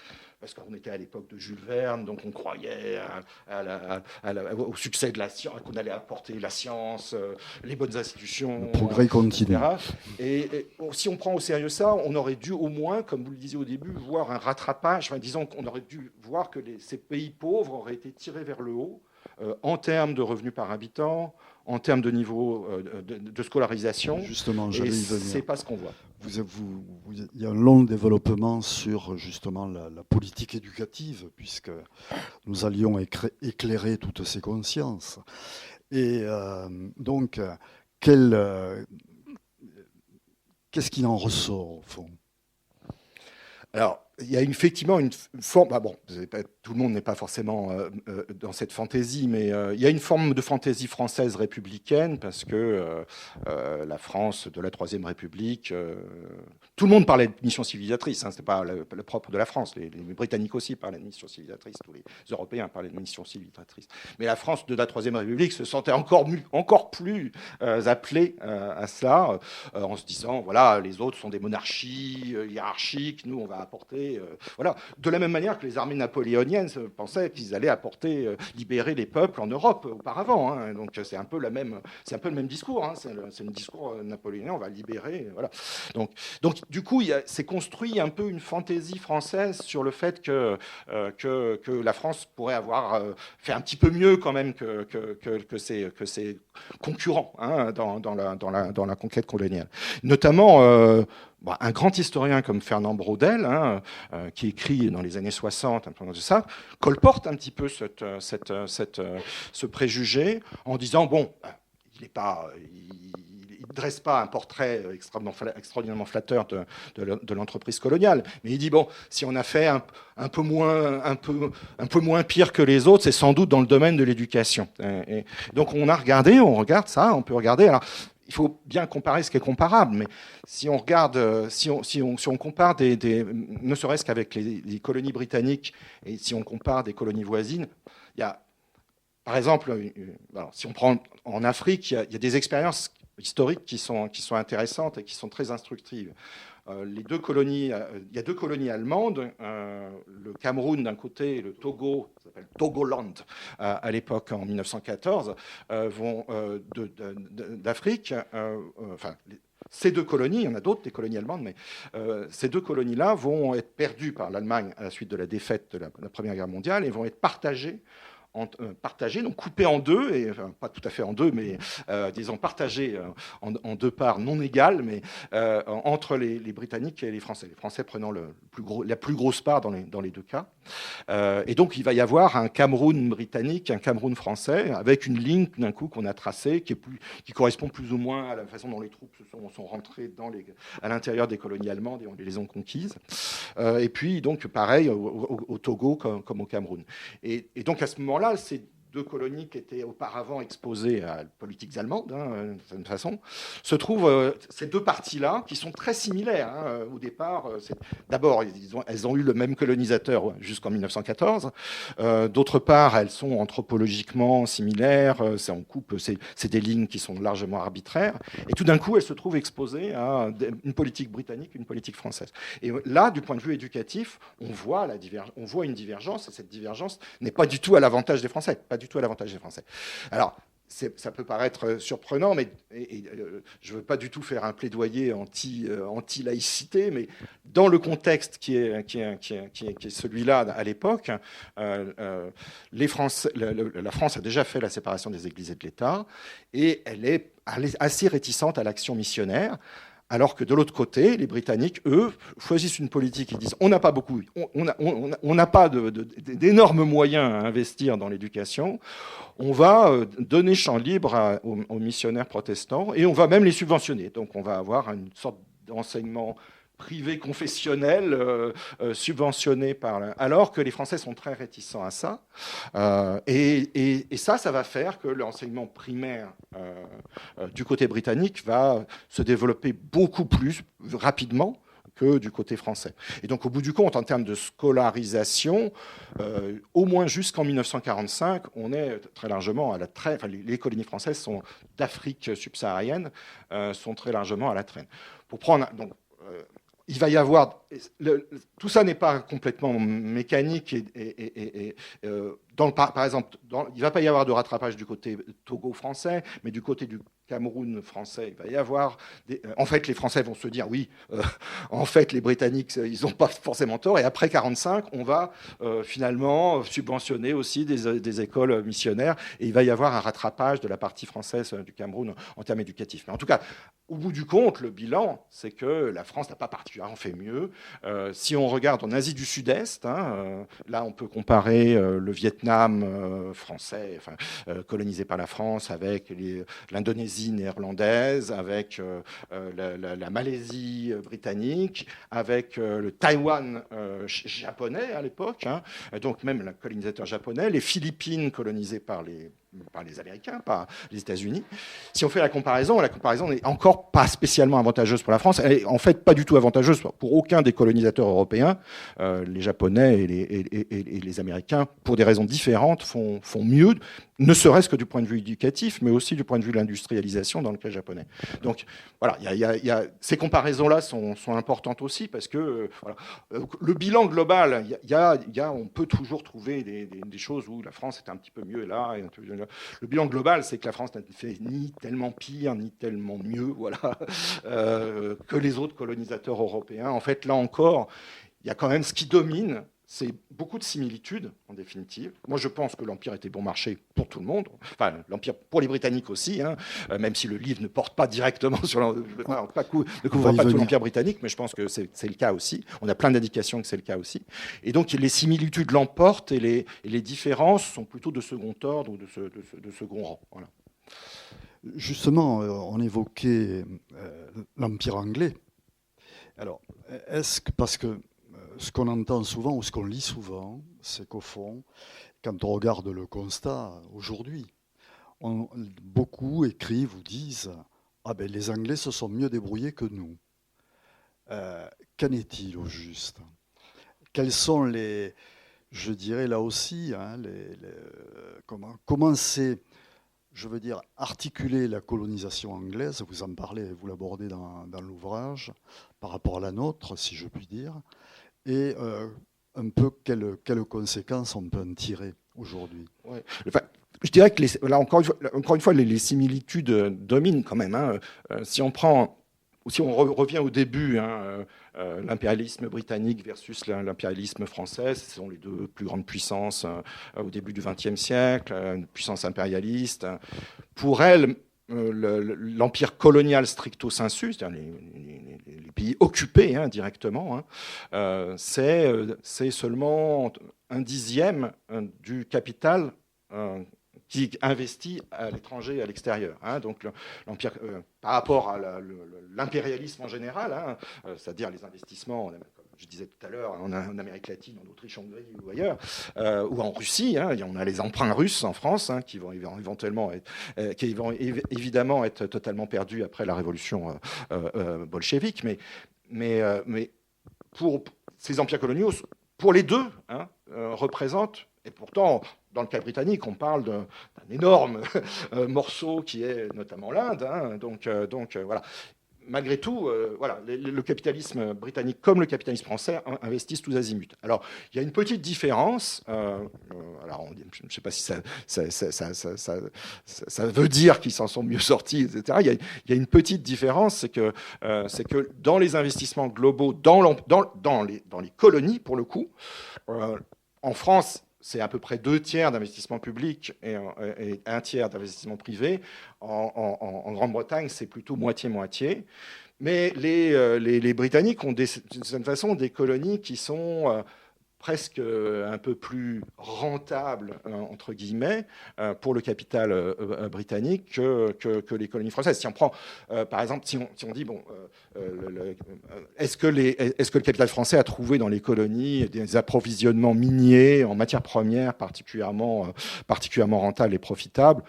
parce qu'on était à l'époque de Jules Verne, donc on croyait au succès de la science, qu'on allait apporter la science, les bonnes institutions, le progrès continu. etc. Et si on prend au sérieux ça, on aurait dû au moins, comme vous le disiez au début, voir un rattrapage. Enfin, disons qu'on aurait dû voir que ces pays pauvres auraient été tirés vers le haut en termes de revenus par habitant, en termes de niveau de scolarisation. Justement, j'allais y venir. C'est pas ce qu'on voit. Il y a un long développement sur justement la politique éducative, puisque nous allions éclairer toutes ces consciences. Et donc, qu'est-ce qu'il en ressort au fond? Alors, il y a effectivement une forme. Bon, tout le monde n'est pas forcément dans cette fantaisie, mais il y a une forme de fantaisie française républicaine, parce que la France de la Troisième République, tout le monde parlait de mission civilisatrice. Hein, c'était pas le propre de la France. Les Britanniques aussi parlaient de mission civilisatrice. Tous les Européens parlaient de mission civilisatrice. Mais la France de la Troisième République se sentait encore plus appelée à cela, en se disant voilà, les autres sont des monarchies hiérarchiques. Nous, on va apporter. Voilà. De la même manière que les armées napoléoniennes pensaient qu'ils allaient apporter, libérer les peuples en Europe auparavant. Hein. Donc c'est un peu le même discours. Hein. C'est le discours napoléonien, on va libérer. Voilà. Donc du coup, c'est construit un peu une fantaisie française sur le fait que la France pourrait avoir fait un petit peu mieux quand même que ses concurrents, hein, dans la conquête coloniale. Notamment un grand historien comme Fernand Braudel, hein, qui écrit dans les années 60 un peu de ça, colporte un petit peu ce préjugé en disant bon, il ne dresse pas un portrait extraordinairement flatteur de l'entreprise coloniale, mais il dit bon, si on a fait un peu moins pire que les autres, c'est sans doute dans le domaine de l'éducation. Et donc on regarde ça, on peut regarder. Alors, il faut bien comparer ce qui est comparable, mais si on regarde, si on compare ne serait-ce qu'avec les colonies britanniques, et si on compare des colonies voisines, il y a, par exemple, si on prend en Afrique, il y a des expériences historiques qui sont intéressantes et qui sont très instructives. Il y a deux colonies allemandes, le Cameroun d'un côté et le Togo, ça s'appelle Togoland à l'époque en 1914, vont d'Afrique, ces deux colonies, il y en a d'autres, des colonies allemandes, mais ces deux colonies-là vont être perdues par l'Allemagne à la suite de la défaite de la Première Guerre mondiale et vont être partagées, donc coupées en deux, et enfin, pas tout à fait en deux, mais disons partagées en deux parts non égales, mais entre les Britanniques et les Français. Les Français prenant la plus grosse part dans les deux cas. Et donc il va y avoir un Cameroun britannique, un Cameroun français, avec une ligne d'un coup qu'on a tracée, qui correspond plus ou moins à la façon dont les troupes sont rentrées à l'intérieur des colonies allemandes et on les ont conquises. Et puis donc pareil au Togo comme au Cameroun. Et donc à ce moment-là, ces deux colonies qui étaient auparavant exposées à politiques allemandes, hein, d'une certaine façon, se trouvent ces deux parties-là qui sont très similaires. Hein, au départ, d'abord, elles ont eu le même colonisateur jusqu'en 1914. D'autre part, elles sont anthropologiquement similaires. C'est des lignes qui sont largement arbitraires. Et tout d'un coup, elles se trouvent exposées à une politique britannique, une politique française. Et là, du point de vue éducatif, on voit une divergence. Et cette divergence n'est pas du tout à l'avantage des Français. Pas du tout à l'avantage des Français. Alors, ça peut paraître surprenant, mais je ne veux pas du tout faire un plaidoyer anti-laïcité, mais dans le contexte qui est celui-là à l'époque, la France a déjà fait la séparation des églises et de l'État, et elle est assez réticente à l'action missionnaire. Alors que de l'autre côté, les Britanniques, eux, choisissent une politique. Ils disent on n'a pas d'énormes moyens à investir dans l'éducation. On va donner champ libre aux missionnaires protestants et on va même les subventionner. Donc on va avoir une sorte d'enseignement privé confessionnel subventionné alors que les Français sont très réticents à ça. Et ça va faire que l'enseignement primaire du côté britannique va se développer beaucoup plus rapidement que du côté français. Et donc, au bout du compte, en termes de scolarisation, au moins jusqu'en 1945, on est très largement à la traîne. Enfin, les colonies françaises d'Afrique subsaharienne sont très largement à la traîne. Pour prendre... il va y avoir... tout ça n'est pas complètement mécanique. Par exemple, il ne va pas y avoir de rattrapage du côté Togo français, mais du côté du Cameroun français, il va y avoir... En fait, les Français vont se dire, oui, en fait, les Britanniques, ils n'ont pas forcément tort. Et après 1945, on va finalement subventionner aussi des écoles missionnaires. Et il va y avoir un rattrapage de la partie française du Cameroun en termes éducatifs. Mais en tout cas, au bout du compte, le bilan, c'est que la France n'a pas particulièrement fait mieux. Si on regarde en Asie du Sud-Est, là, on peut comparer le Vietnam français, colonisé par la France, avec l'Indonésie néerlandaise, avec la Malaisie britannique, avec le Taïwan japonais à l'époque, donc même le colonisateur japonais, les Philippines colonisées par les Américains, par les États-Unis. Si on fait la comparaison n'est encore pas spécialement avantageuse pour la France. Elle est en fait pas du tout avantageuse pour aucun des colonisateurs européens. Les Japonais et les Américains, pour des raisons différentes, font mieux, ne serait-ce que du point de vue éducatif, mais aussi du point de vue de l'industrialisation dans le cas japonais. Donc voilà, ces comparaisons-là sont importantes aussi parce que le bilan global, on peut toujours trouver des choses où la France est un petit peu mieux là. Le bilan global, c'est que la France n'a fait ni tellement pire, ni tellement mieux que les autres colonisateurs européens. En fait, là encore, il y a quand même ce qui domine, c'est beaucoup de similitudes, en définitive. Moi, je pense que l'Empire était bon marché pour tout le monde. Enfin, l'Empire pour les Britanniques aussi, même si le livre ne porte pas directement sur ne couvre pas tout l'Empire britannique, mais je pense que c'est le cas aussi. On a plein d'indications que c'est le cas aussi. Et donc, les similitudes l'emportent et les différences sont plutôt de second ordre ou de second rang. Voilà. Justement, on évoquait l'Empire anglais. Alors, parce que ce qu'on entend souvent ou ce qu'on lit souvent, c'est qu'au fond, quand on regarde le constat aujourd'hui, beaucoup écrivent ou disent « Ah ben les Anglais se sont mieux débrouillés que nous ». Qu'en est-il au juste? Quels sont je dirais là aussi, comment c'est, je veux dire, articuler la colonisation anglaise, vous en parlez, vous l'abordez dans l'ouvrage, par rapport à la nôtre, si je puis dire, et un peu quelles conséquences on peut en tirer aujourd'hui. Ouais. Je dirais que là, encore une fois, les similitudes dominent quand même. Si on revient au début, l'impérialisme britannique versus l'impérialisme français, ce sont les deux plus grandes puissances au début du XXe siècle, une puissance impérialiste. Pour elles, l'empire colonial stricto sensu, c'est-à-dire les pays occupés directement, c'est seulement 1/10 du capital qui investit à l'étranger et à l'extérieur. Donc l'empire, par rapport à l'impérialisme en général, c'est-à-dire les investissements, comme je disais tout à l'heure, en Amérique latine, en Autriche, en Hongrie ou ailleurs, ou en Russie, on a les emprunts russes en France qui vont évidemment être totalement perdus après la révolution bolchevique. Mais pour ces empires coloniaux, pour les deux, représentent, et pourtant, dans le cas britannique, on parle d'un énorme morceau qui est notamment l'Inde. Donc voilà. Malgré tout, le capitalisme britannique comme le capitalisme français investissent tous azimuts. Alors, il y a une petite différence. Alors, je ne sais pas si ça veut dire qu'ils s'en sont mieux sortis, etc. Il y a une petite différence, c'est que dans les investissements globaux, dans les colonies, pour le coup, en France, c'est à peu près 2/3 d'investissement public et 1/3 d'investissement privé. En Grande-Bretagne, c'est plutôt moitié-moitié. Mais les Britanniques ont d'une certaine façon des colonies qui sont presque un peu plus rentables, entre guillemets, pour le capital britannique que les colonies françaises. Si on prend, par exemple, si on dit, est-ce que le capital français a trouvé dans les colonies des approvisionnements miniers en matières premières particulièrement rentables et profitables ?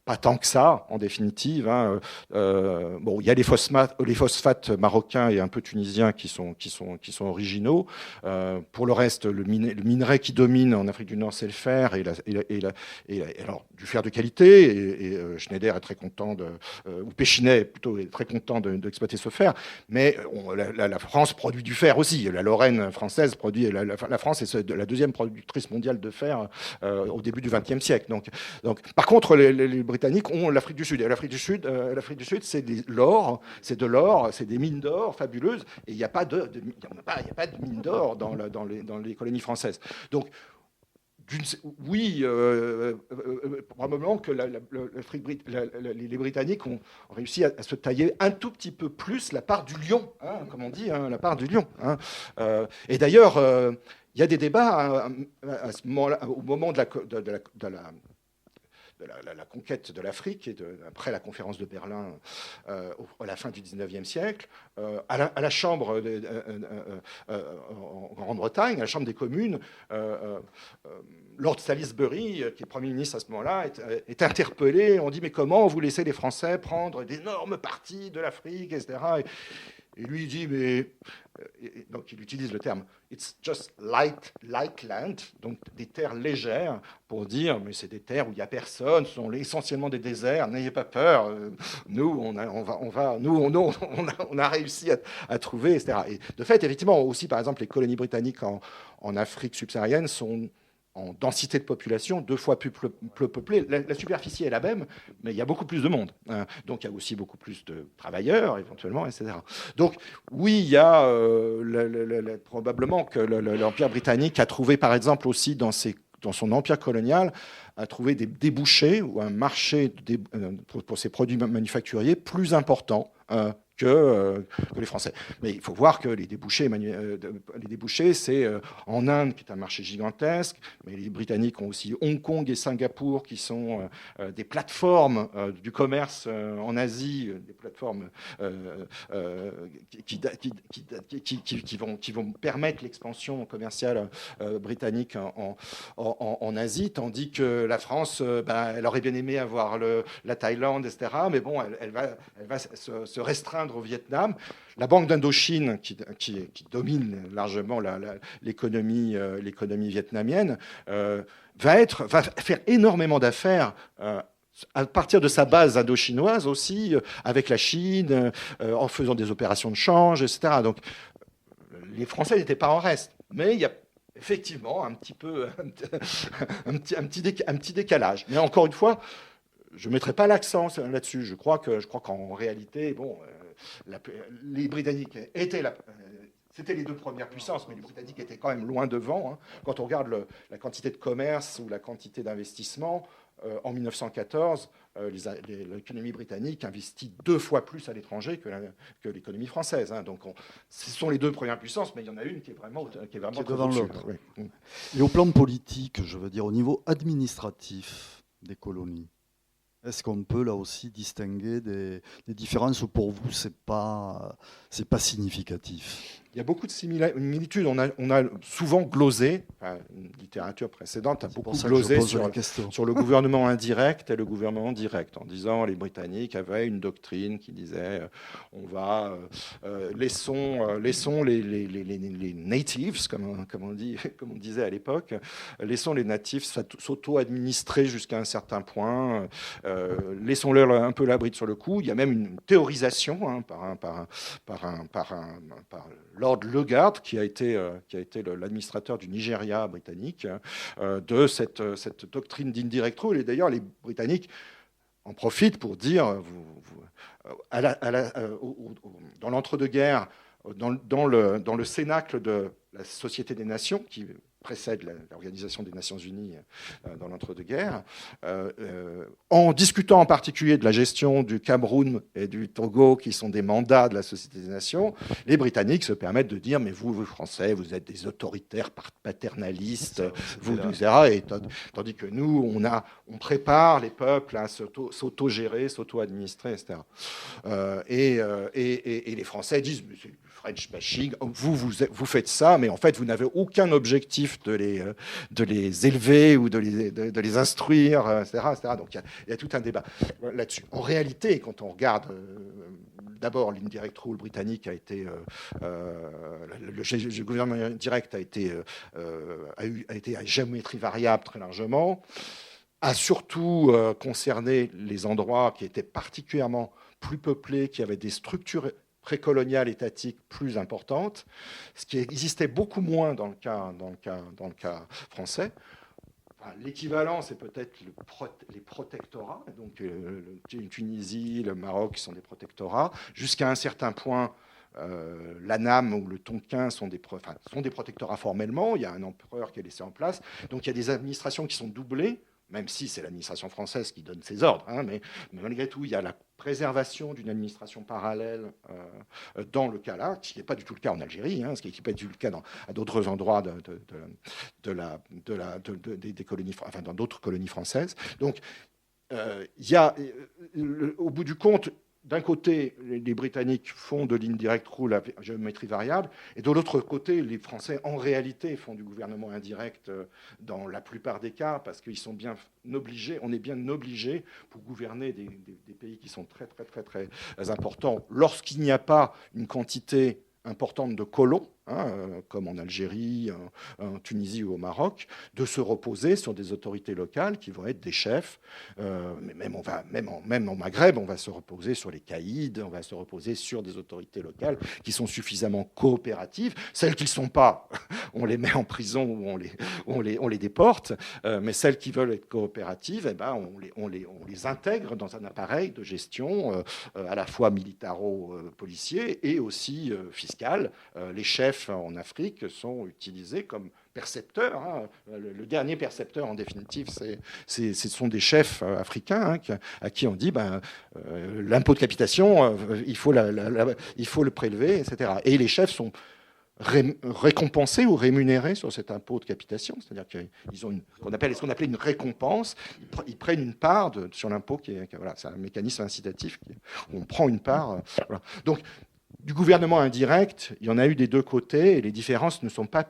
pas tant que ça, en définitive. Hein. Bon, il y a les phosphates marocains et un peu tunisiens qui sont originaux. Pour le reste, le minerai qui domine en Afrique du Nord, c'est le fer, alors du fer de qualité. Et Schneider est très content ou Péchinet plutôt est très content d'exploiter ce fer. Mais la France produit du fer aussi. La Lorraine française produit. La France est la deuxième productrice mondiale de fer au début du XXe siècle. Donc, par contre, les Britanniques ont l'Afrique du Sud. Et l'Afrique du Sud, c'est de l'or, c'est des mines d'or fabuleuses. Et il n'y a pas de mines d'or dans les colonies françaises. Donc, oui, probablement que les Britanniques ont réussi à se tailler un tout petit peu plus la part du lion, hein, comme on dit, hein, la part du lion. Hein. Et d'ailleurs, il y a des débats à ce moment-là, au moment de la conquête de l'Afrique et après la conférence de Berlin à la fin du XIXe siècle, à la Chambre en Grande-Bretagne, à la Chambre des communes, Lord Salisbury, qui est Premier ministre à ce moment-là, est interpellé. On dit mais comment vous laissez les Français prendre d'énormes parties de l'Afrique, etc. Et lui il dit mais donc il utilise le terme it's just light land, donc des terres légères, pour dire mais c'est des terres où il n'y a personne, ce sont essentiellement des déserts, n'ayez pas peur, nous on a réussi à trouver, etc. Et de fait effectivement aussi par exemple les colonies britanniques en Afrique subsaharienne sont en densité de population 2 fois plus peuplée. La superficie est la même, mais il y a beaucoup plus de monde. Hein. Donc il y a aussi beaucoup plus de travailleurs, éventuellement, etc. Donc oui, il y a probablement que l'Empire britannique a trouvé, par exemple, aussi dans son empire colonial, a trouvé des débouchés ou un marché pour ses produits manufacturiers plus important que les Français. Mais il faut voir que les débouchés, c'est en Inde, qui est un marché gigantesque, mais les Britanniques ont aussi Hong Kong et Singapour, qui sont des plateformes du commerce en Asie, des plateformes qui vont permettre l'expansion commerciale britannique en Asie, tandis que la France, elle aurait bien aimé avoir la Thaïlande, etc., mais bon, elle va se restreindre au Vietnam. La Banque d'Indochine, qui domine largement l'économie vietnamienne, va faire énormément d'affaires à partir de sa base indochinoise aussi, avec la Chine, en faisant des opérations de change, etc. Donc, les Français n'étaient pas en reste. Mais il y a effectivement un petit décalage. Mais encore une fois, je ne mettrai pas l'accent là-dessus. Je crois qu'en réalité, bon, les Britanniques c'était les 2 premières puissances, mais les Britanniques étaient quand même loin devant. Hein. Quand on regarde la quantité de commerce ou la quantité d'investissement, en 1914, l'économie britannique investit 2 fois plus à l'étranger que l'économie française. Hein. Donc, ce sont les 2 premières puissances, mais il y en a une qui est vraiment devant l'autre. Oui. Et au plan politique, je veux dire, au niveau administratif des colonies, est-ce qu'on peut là aussi distinguer des différences ou pour vous c'est pas significatif? Il y a beaucoup de similitudes. On a souvent glosé, une littérature précédente a beaucoup glosé sur le gouvernement indirect et le gouvernement direct, en disant les Britanniques avaient une doctrine qui disait laissons les natives, comme on disait à l'époque, laissons les natifs s'auto-administrer jusqu'à un certain point, laissons-leur un peu la bride sur le cou. Il y a même une théorisation hein, par Lord Legard, qui a été l'administrateur du Nigeria britannique, de cette doctrine d'indirect rule. Et d'ailleurs, les Britanniques en profitent pour dire, dans l'entre-deux-guerres, dans le cénacle de la Société des Nations, qui précède l'Organisation des Nations Unies dans l'entre-deux-guerres, en discutant en particulier de la gestion du Cameroun et du Togo, qui sont des mandats de la Société des Nations, les Britanniques se permettent de dire « mais vous Français, vous êtes des autoritaires paternalistes, etc. » Tandis que nous, on prépare les peuples à s'auto-gérer, s'auto-administrer, etc. Et les Français disent « mais c'est du French bashing, vous faites ça, mais en fait, vous n'avez aucun objectif objectif de les élever ou de les instruire, etc., etc. Donc il y a tout un débat là-dessus. En réalité, quand on regarde, d'abord, l'indirect rule britannique a été, le gouvernement direct a été à géométrie variable très largement, a surtout concerné les endroits qui étaient particulièrement plus peuplés, qui avaient des structures précoloniales étatiques plus importantes, ce qui existait beaucoup moins dans le cas français. Enfin, l'équivalent, c'est peut-être les protectorats, donc Tunisie, le Maroc sont des protectorats, jusqu'à un certain point. L'Annam ou le Tonkin sont des protectorats formellement. Il y a un empereur qui est laissé en place. Donc il y a des administrations qui sont doublées, même si c'est l'administration française qui donne ses ordres, hein, mais malgré tout, il y a la préservation d'une administration parallèle dans le cas là, ce qui n'est pas du tout le cas en Algérie, hein, ce qui n'est pas du tout le cas à d'autres endroits des colonies, enfin dans d'autres colonies françaises. Donc, il y a, au bout du compte, d'un côté, les Britanniques font de l'indirect rule à géométrie variable, et de l'autre côté, les Français, en réalité, font du gouvernement indirect dans la plupart des cas, parce qu'ils sont bien obligés, on est bien obligé pour gouverner des pays qui sont très, très, très, très importants, lorsqu'il n'y a pas une quantité importante de colons, comme en Algérie, en Tunisie ou au Maroc, de se reposer sur des autorités locales qui vont être des chefs. Mais même au Maghreb, on va se reposer sur les caïds, on va se reposer sur des autorités locales qui sont suffisamment coopératives. Celles qui ne sont pas, on les met en prison ou on les déporte. Mais celles qui veulent être coopératives, eh ben, on les intègre dans un appareil de gestion à la fois militaro-policier et aussi fiscal. Les chefs en Afrique sont utilisés comme percepteurs. Hein. Le dernier percepteur, en définitive, ce sont des chefs africains à qui on dit l'impôt de capitation, il faut le prélever, etc. Et les chefs sont récompensés ou rémunérés sur cet impôt de capitation, c'est-à-dire qu'ils ont ce qu'on appelait une récompense, ils prennent une part sur l'impôt, voilà, c'est un mécanisme incitatif, on prend une part. Voilà. Donc, du gouvernement indirect, il y en a eu des deux côtés, et les différences ne sont pas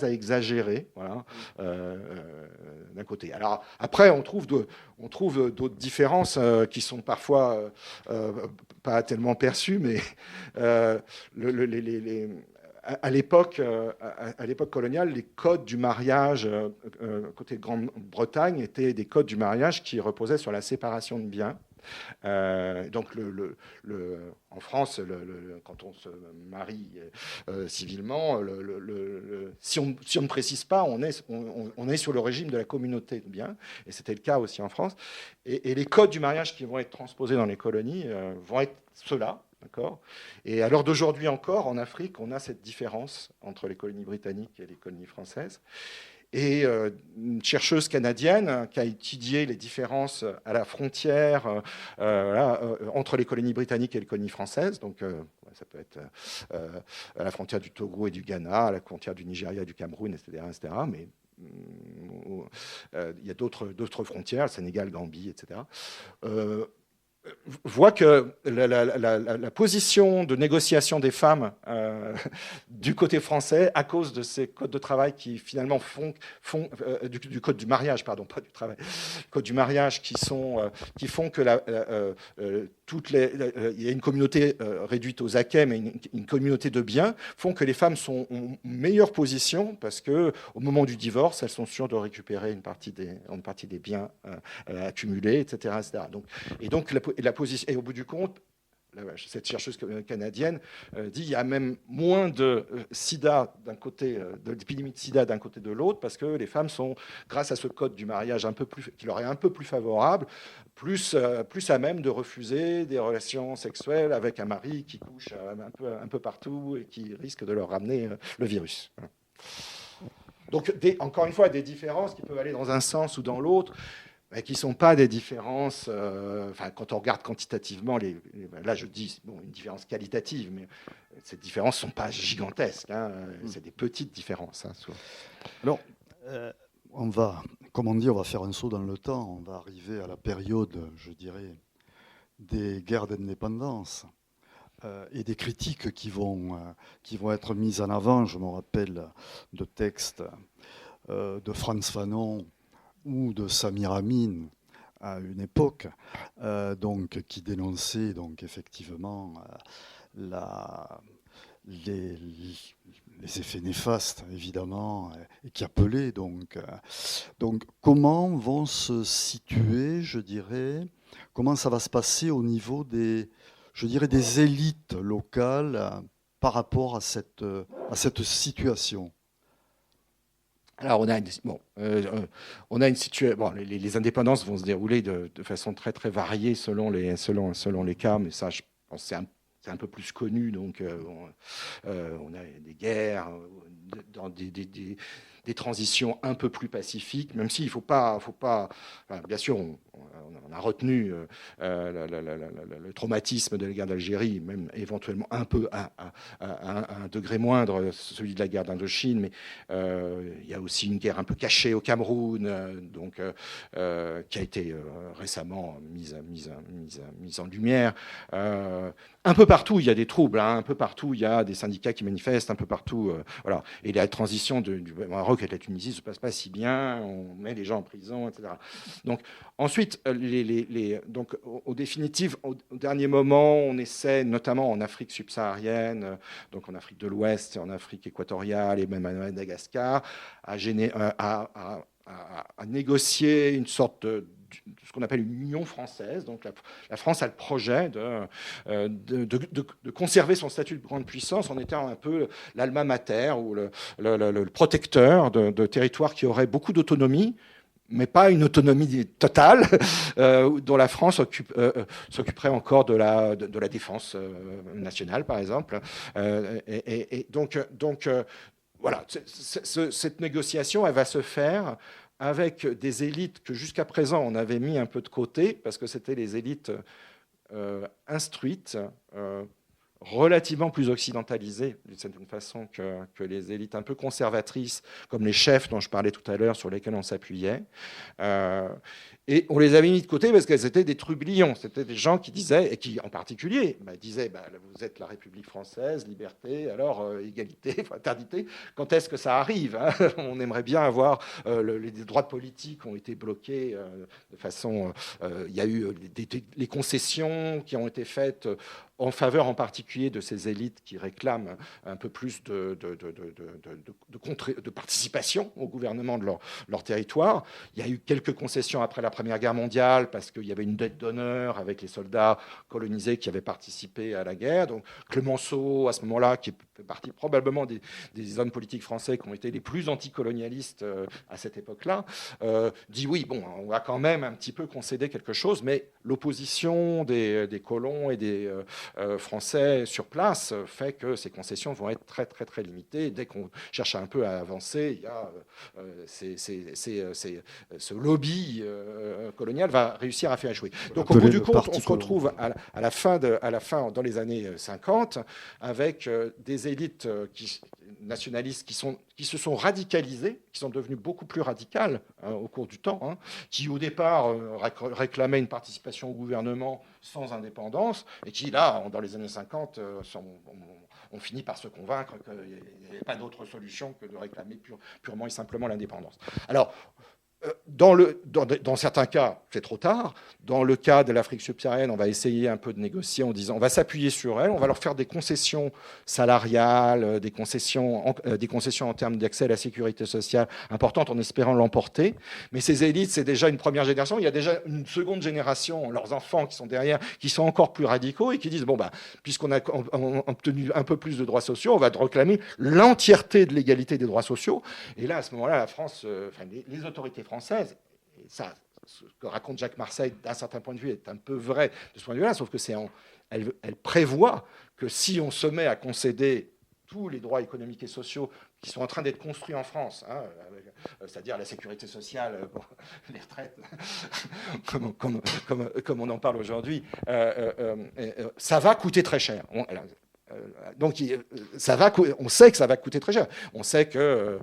à exagérer, voilà, d'un côté. Alors après, on trouve d'autres différences qui sont parfois pas tellement perçues, mais à l'époque coloniale, les codes du mariage côté Grande-Bretagne étaient des codes du mariage qui reposaient sur la séparation de biens. Donc en France, quand on se marie civilement, si on ne précise pas, on est sur le régime de la communauté de biens, et c'était le cas aussi en France. Et les codes du mariage qui vont être transposés dans les colonies vont être ceux-là. D'accord. Et à l'heure d'aujourd'hui encore, en Afrique, on a cette différence entre les colonies britanniques et les colonies françaises. Et une chercheuse canadienne qui a étudié les différences à la frontière entre les colonies britanniques et les colonies françaises. Donc, ça peut être à la frontière du Togo et du Ghana, à la frontière du Nigeria et du Cameroun, etc. etc. Mais il y a d'autres frontières, Sénégal, Gambie, etc. Voit que la position de négociation des femmes du côté français, à cause de ces codes de travail qui finalement font du code du mariage, pardon, pas du travail, code du mariage qui font que il y a une communauté réduite aux acquêts, mais une communauté de biens, font que les femmes sont en meilleure position parce que au moment du divorce, elles sont sûres de récupérer une partie des biens accumulés, etc., etc. Donc la position, et au bout du compte, cette chercheuse canadienne dit qu'il y a même moins de sida d'un côté, de l'épidémie de sida d'un côté de l'autre, parce que les femmes sont, grâce à ce code du mariage qui leur est un peu plus favorable, plus à même de refuser des relations sexuelles avec un mari qui couche un peu partout et qui risque de leur ramener le virus. Donc, encore une fois, des différences qui peuvent aller dans un sens ou dans l'autre, mais qui ne sont pas des différences, quand on regarde quantitativement, là je dis une différence qualitative, mais ces différences ne sont pas gigantesques, hein, c'est des petites différences. Hein, Alors, on va faire un saut dans le temps, on va arriver à la période, je dirais, des guerres d'indépendance. et des critiques qui vont être mises en avant. Je me rappelle de textes de Frantz Fanon ou de Samir Amin à une époque, donc, qui dénonçaient donc, effectivement les effets néfastes, évidemment, et qui appelaient donc comment vont se situer, je dirais, comment ça va se passer au niveau des élites locales par rapport à cette situation. Alors, on a une situation. Bon, les indépendances vont se dérouler de façon très très variée selon les cas, mais ça, je pense, c'est un peu plus connu. Donc, on a des guerres, dans des transitions un peu plus pacifiques, même s'il ne faut pas. Enfin, bien sûr, on a retenu le traumatisme de la guerre d'Algérie, même éventuellement un peu à un degré moindre, celui de la guerre d'Indochine, mais il y a aussi une guerre un peu cachée au Cameroun, qui a été récemment mise en lumière. Un peu partout, il y a des troubles. Un peu partout, il y a des syndicats qui manifestent. Un peu partout, voilà. Et la transition du Maroc et de la Tunisie ne se passe pas si bien. On met les gens en prison, etc. Donc, ensuite, donc, au définitif, au dernier moment, on essaie, notamment en Afrique subsaharienne, donc en Afrique de l'Ouest, en Afrique équatoriale et même à Madagascar, à négocier une sorte de ce qu'on appelle une union française. Donc la France a le projet de conserver son statut de grande puissance en étant un peu l'alma mater ou le protecteur de territoires qui auraient beaucoup d'autonomie, mais pas une autonomie totale, dont la France s'occuperait encore de la défense nationale, par exemple. Et donc voilà, cette négociation, elle va se faire avec des élites que jusqu'à présent on avait mis un peu de côté, parce que c'était les élites instruites, relativement plus occidentalisées, d'une certaine façon, que les élites un peu conservatrices, comme les chefs dont je parlais tout à l'heure, sur lesquels on s'appuyait. Et on les avait mis de côté parce qu'elles étaient des trublions. C'était des gens qui disaient, et qui en particulier disaient, vous êtes la République française, liberté, alors égalité, fraternité. Quand est-ce que ça arrive, hein? On aimerait bien avoir les droits politiques ont été bloqués de façon. Il y a eu les concessions qui ont été faites en faveur en particulier de ces élites qui réclament un peu plus de participation au gouvernement de leur territoire. Il y a eu quelques concessions après la Première Guerre mondiale parce qu'il y avait une dette d'honneur avec les soldats colonisés qui avaient participé à la guerre. Donc Clemenceau, à ce moment-là, qui fait partie probablement des hommes politiques français qui ont été les plus anticolonialistes à cette époque-là, dit oui, bon, on va quand même un petit peu concéder quelque chose, mais l'opposition des colons et des Français sur place fait que ces concessions vont être très très très limitées. Dès qu'on cherche un peu à avancer, il y a ce lobby colonial va réussir à faire échouer. Donc au bout du compte, on se retrouve à la fin dans les années 50 avec des élites nationalistes qui se sont radicalisées, qui sont devenues beaucoup plus radicales au cours du temps, qui au départ réclamaient une participation au gouvernement sans indépendance, et qui là, dans les années 50, ont fini par se convaincre qu'il n'y avait pas d'autre solution que de réclamer purement et simplement l'indépendance. Alors, dans certains cas, c'est trop tard. Dans le cas de l'Afrique subsaharienne, on va essayer un peu de négocier en disant on va s'appuyer sur elle, on va leur faire des concessions salariales, des concessions en termes d'accès à la sécurité sociale importantes en espérant l'emporter. Mais ces élites, c'est déjà une première génération. Il y a déjà une seconde génération, leurs enfants qui sont derrière, qui sont encore plus radicaux et qui disent bon, puisqu'on a obtenu un peu plus de droits sociaux, on va réclamer l'entièreté de l'égalité des droits sociaux. Et là, à ce moment-là, la France, les autorités françaises, et ça, ce que raconte Jacques Marseille, d'un certain point de vue, est un peu vrai de ce point de vue-là, sauf que elle prévoit que si on se met à concéder tous les droits économiques et sociaux qui sont en train d'être construits en France, c'est-à-dire la sécurité sociale, les retraites, comme on en parle aujourd'hui, ça va coûter très cher. Donc, on sait que ça va coûter très cher. On sait que,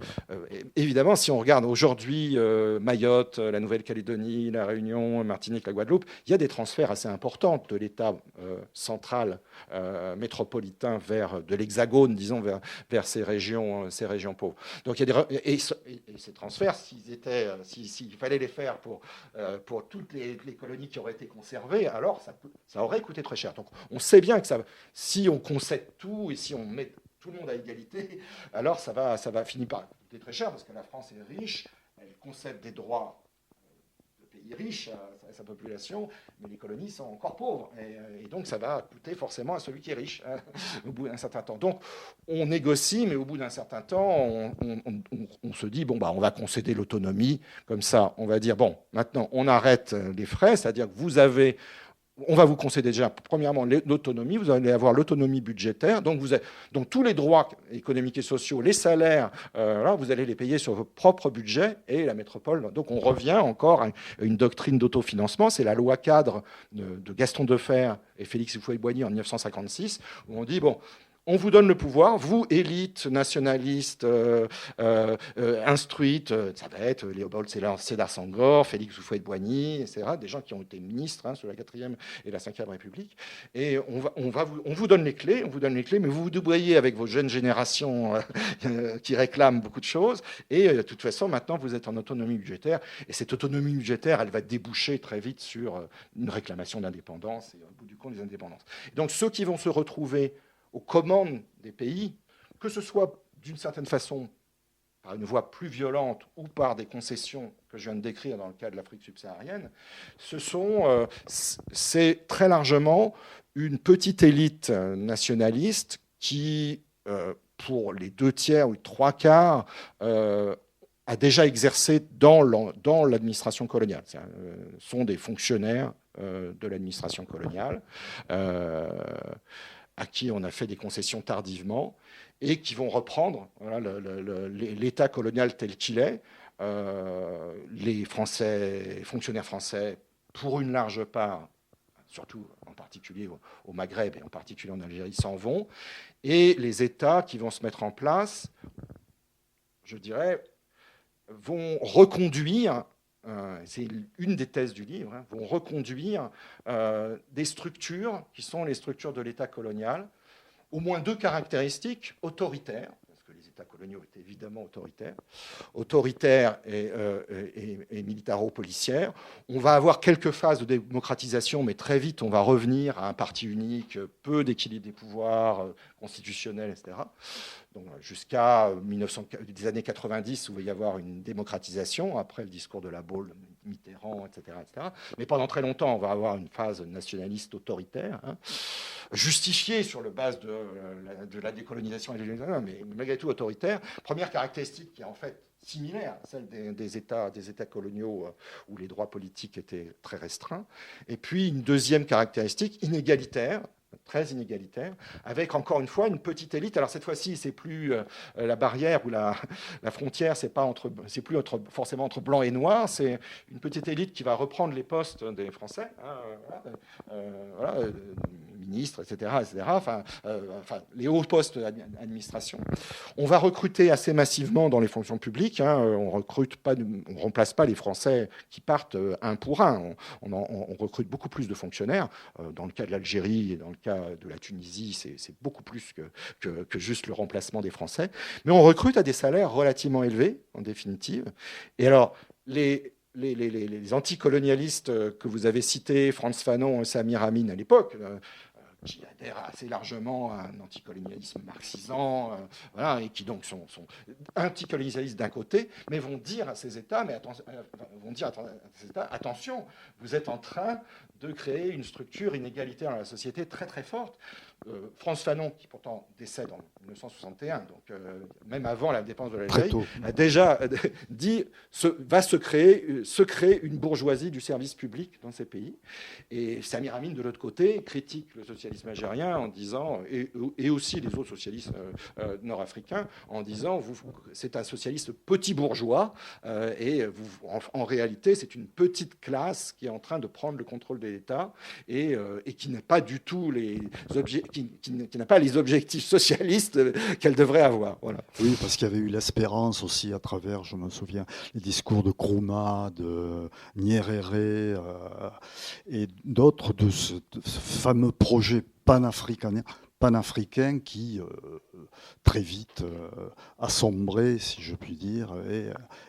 évidemment, si on regarde aujourd'hui Mayotte, la Nouvelle-Calédonie, la Réunion, Martinique, la Guadeloupe, il y a des transferts assez importants de l'État central métropolitain de l'Hexagone, disons, vers ces régions pauvres. Donc, il y a et ces transferts, s'il fallait les faire pour toutes les colonies qui auraient été conservées, alors ça aurait coûté très cher. Donc, on sait bien que si on concède tout et si on met tout le monde à égalité, alors ça va finir par coûter très cher parce que la France est riche, elle concède des droits de pays riches à sa population, mais les colonies sont encore pauvres. Et donc ça va coûter forcément à celui qui est riche au bout d'un certain temps. Donc on négocie, mais au bout d'un certain temps, on se dit, bon, on va concéder l'autonomie. Comme ça, on va dire, bon, maintenant on arrête les frais, c'est-à-dire que on va vous concéder déjà, premièrement, l'autonomie, vous allez avoir l'autonomie budgétaire, donc tous les droits économiques et sociaux, les salaires, vous allez les payer sur vos propres budgets, et la métropole, donc on revient encore à une doctrine d'autofinancement, c'est la loi cadre de Gaston Defferre et Félix Houphouët-Boigny en 1956, où on dit, bon, on vous donne le pouvoir, vous, élite nationaliste, instruite, ça va être Léopold Sédar Senghor, Félix Houphouët-Boigny, etc., des gens qui ont été ministres sous la 4e et la 5e République. Et on vous donne les clés, mais vous vous débrouillez avec vos jeunes générations qui réclament beaucoup de choses. Et de toute façon, maintenant, vous êtes en autonomie budgétaire. Et cette autonomie budgétaire, elle va déboucher très vite sur une réclamation d'indépendance et au bout du compte des indépendances. Et donc, ceux qui vont se retrouver aux commandes des pays, que ce soit d'une certaine façon par une voie plus violente ou par des concessions que je viens de décrire dans le cas de l'Afrique subsaharienne, c'est très largement une petite élite nationaliste qui, pour les 2/3 ou 3/4, a déjà exercé dans l'administration coloniale. Ce sont des fonctionnaires de l'administration coloniale, à qui on a fait des concessions tardivement, et qui vont reprendre l'État colonial tel qu'il est. Les fonctionnaires français, pour une large part, surtout en particulier au Maghreb et en particulier en Algérie, s'en vont. Et les États qui vont se mettre en place, je dirais, vont reconduire, c'est une des thèses du livre, vont reconduire des structures qui sont les structures de l'État colonial, au moins 2 caractéristiques autoritaires, parce que les États coloniaux étaient évidemment autoritaires et militaro-policières. On va avoir quelques phases de démocratisation, mais très vite, on va revenir à un parti unique, peu d'équilibre des pouvoirs constitutionnels, etc. Donc, jusqu'à des années 90, où il va y avoir une démocratisation, après le discours de La Baule, Mitterrand, etc., etc. Mais pendant très longtemps, on va avoir une phase nationaliste autoritaire, justifiée sur la base de la décolonisation, mais malgré tout autoritaire. Première caractéristique qui est en fait similaire à celle des États coloniaux où les droits politiques étaient très restreints. Et puis une deuxième caractéristique inégalitaire, très inégalitaire, avec encore une fois une petite élite. Alors cette fois-ci, c'est plus la barrière ou la frontière, c'est plus forcément entre blanc et noir, c'est une petite élite qui va reprendre les postes des Français, ministres, etc., enfin, les hauts postes d'administration. On va recruter assez massivement dans les fonctions publiques. On remplace pas les Français qui partent un pour un. On recrute beaucoup plus de fonctionnaires. Dans le cas de l'Algérie et dans le cas de la Tunisie, c'est beaucoup plus que juste le remplacement des Français. Mais on recrute à des salaires relativement élevés, en définitive. Et alors, les anticolonialistes que vous avez cités, Frantz Fanon et Samir Amin à l'époque, qui adhèrent assez largement à un anticolonialisme marxisant, et qui donc sont anticolonialistes d'un côté, mais vont dire à ces États, attention, vous êtes en train de créer une structure inégalitaire dans la société très très forte. Frantz Fanon, qui pourtant décède en 1961, donc même avant la dépense de l'Algérie, a déjà dit va se créer une bourgeoisie du service public dans ces pays. Et Samir Amin, de l'autre côté, critique le socialisme algérien en disant, et aussi les autres socialistes nord-africains, en disant c'est un socialiste petit bourgeois, en réalité c'est une petite classe qui est en train de prendre le contrôle de l'État et qui n'a pas du tout les qui n'a pas les objectifs socialistes qu'elle devrait avoir. Voilà. Oui, parce qu'il y avait eu l'espérance aussi à travers, je me souviens, les discours de Nkrumah, de Nyerere et d'autres de ce fameux projet panafricain qui très vite a sombré, si je puis dire, et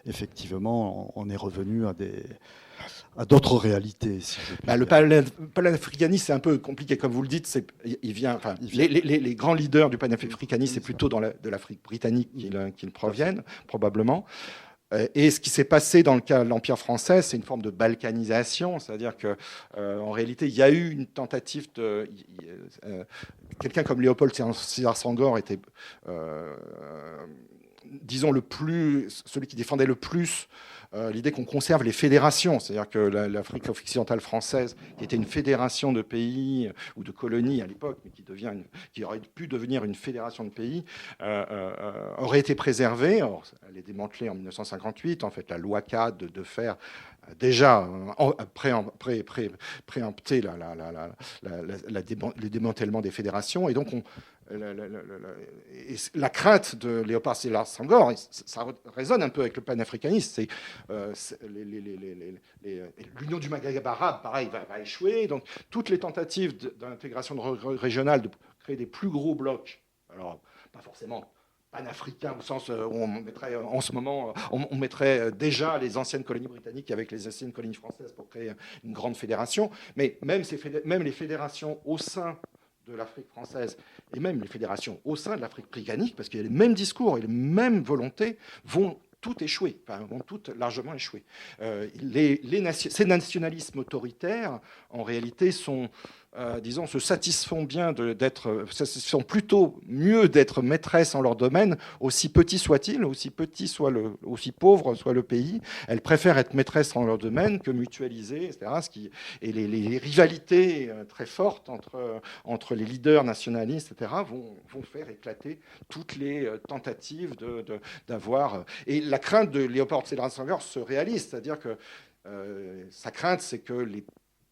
effectivement on est revenu à d'autres réalités. Si je puis le panafricanisme, c'est un peu compliqué, comme vous le dites. Les grands leaders du panafricanisme, c'est plutôt de l'Afrique britannique qu'ils proviennent, probablement. Et ce qui s'est passé dans le cas de l'Empire français, c'est une forme de balkanisation, c'est-à-dire que, en réalité, il y a eu une tentative de. Quelqu'un comme Léopold Sédar Senghor était, disons, celui qui défendait le plus l'idée qu'on conserve les fédérations, c'est-à-dire que l'Afrique occidentale française, qui était une fédération de pays ou de colonies à l'époque, mais qui aurait pu devenir une fédération de pays, aurait été préservée. Alors, elle est démantelée en 1958. En fait, la loi cadre de faire déjà préempter le démantèlement des fédérations, et donc la crainte de Léopold Sédar Senghor, ça résonne un peu avec le panafricanisme. L'Union du Maghreb arabe, pareil, va échouer. Donc, toutes les tentatives d'intégration régionale, de créer des plus gros blocs, alors pas forcément panafricain au sens où on mettrait en ce moment, on mettrait déjà les anciennes colonies britanniques avec les anciennes colonies françaises pour créer une grande fédération. Mais même les fédérations au sein de l'Afrique française et même les fédérations au sein de l'Afrique britannique, parce qu'il y a les mêmes discours et les mêmes volontés, vont toutes échouer, vont toutes largement échouer. Ces nationalismes autoritaires, en réalité, se satisfont bien sont plutôt mieux d'être maîtresses en leur domaine, aussi petit soit-il, aussi aussi pauvre soit le pays. Elles préfèrent être maîtresses en leur domaine que mutualiser, etc. Et les rivalités très fortes entre les leaders nationalistes, etc., vont faire éclater toutes les tentatives d'avoir. Et la crainte de Léopold Sédar Senghor se réalise, c'est-à-dire que sa crainte, c'est que les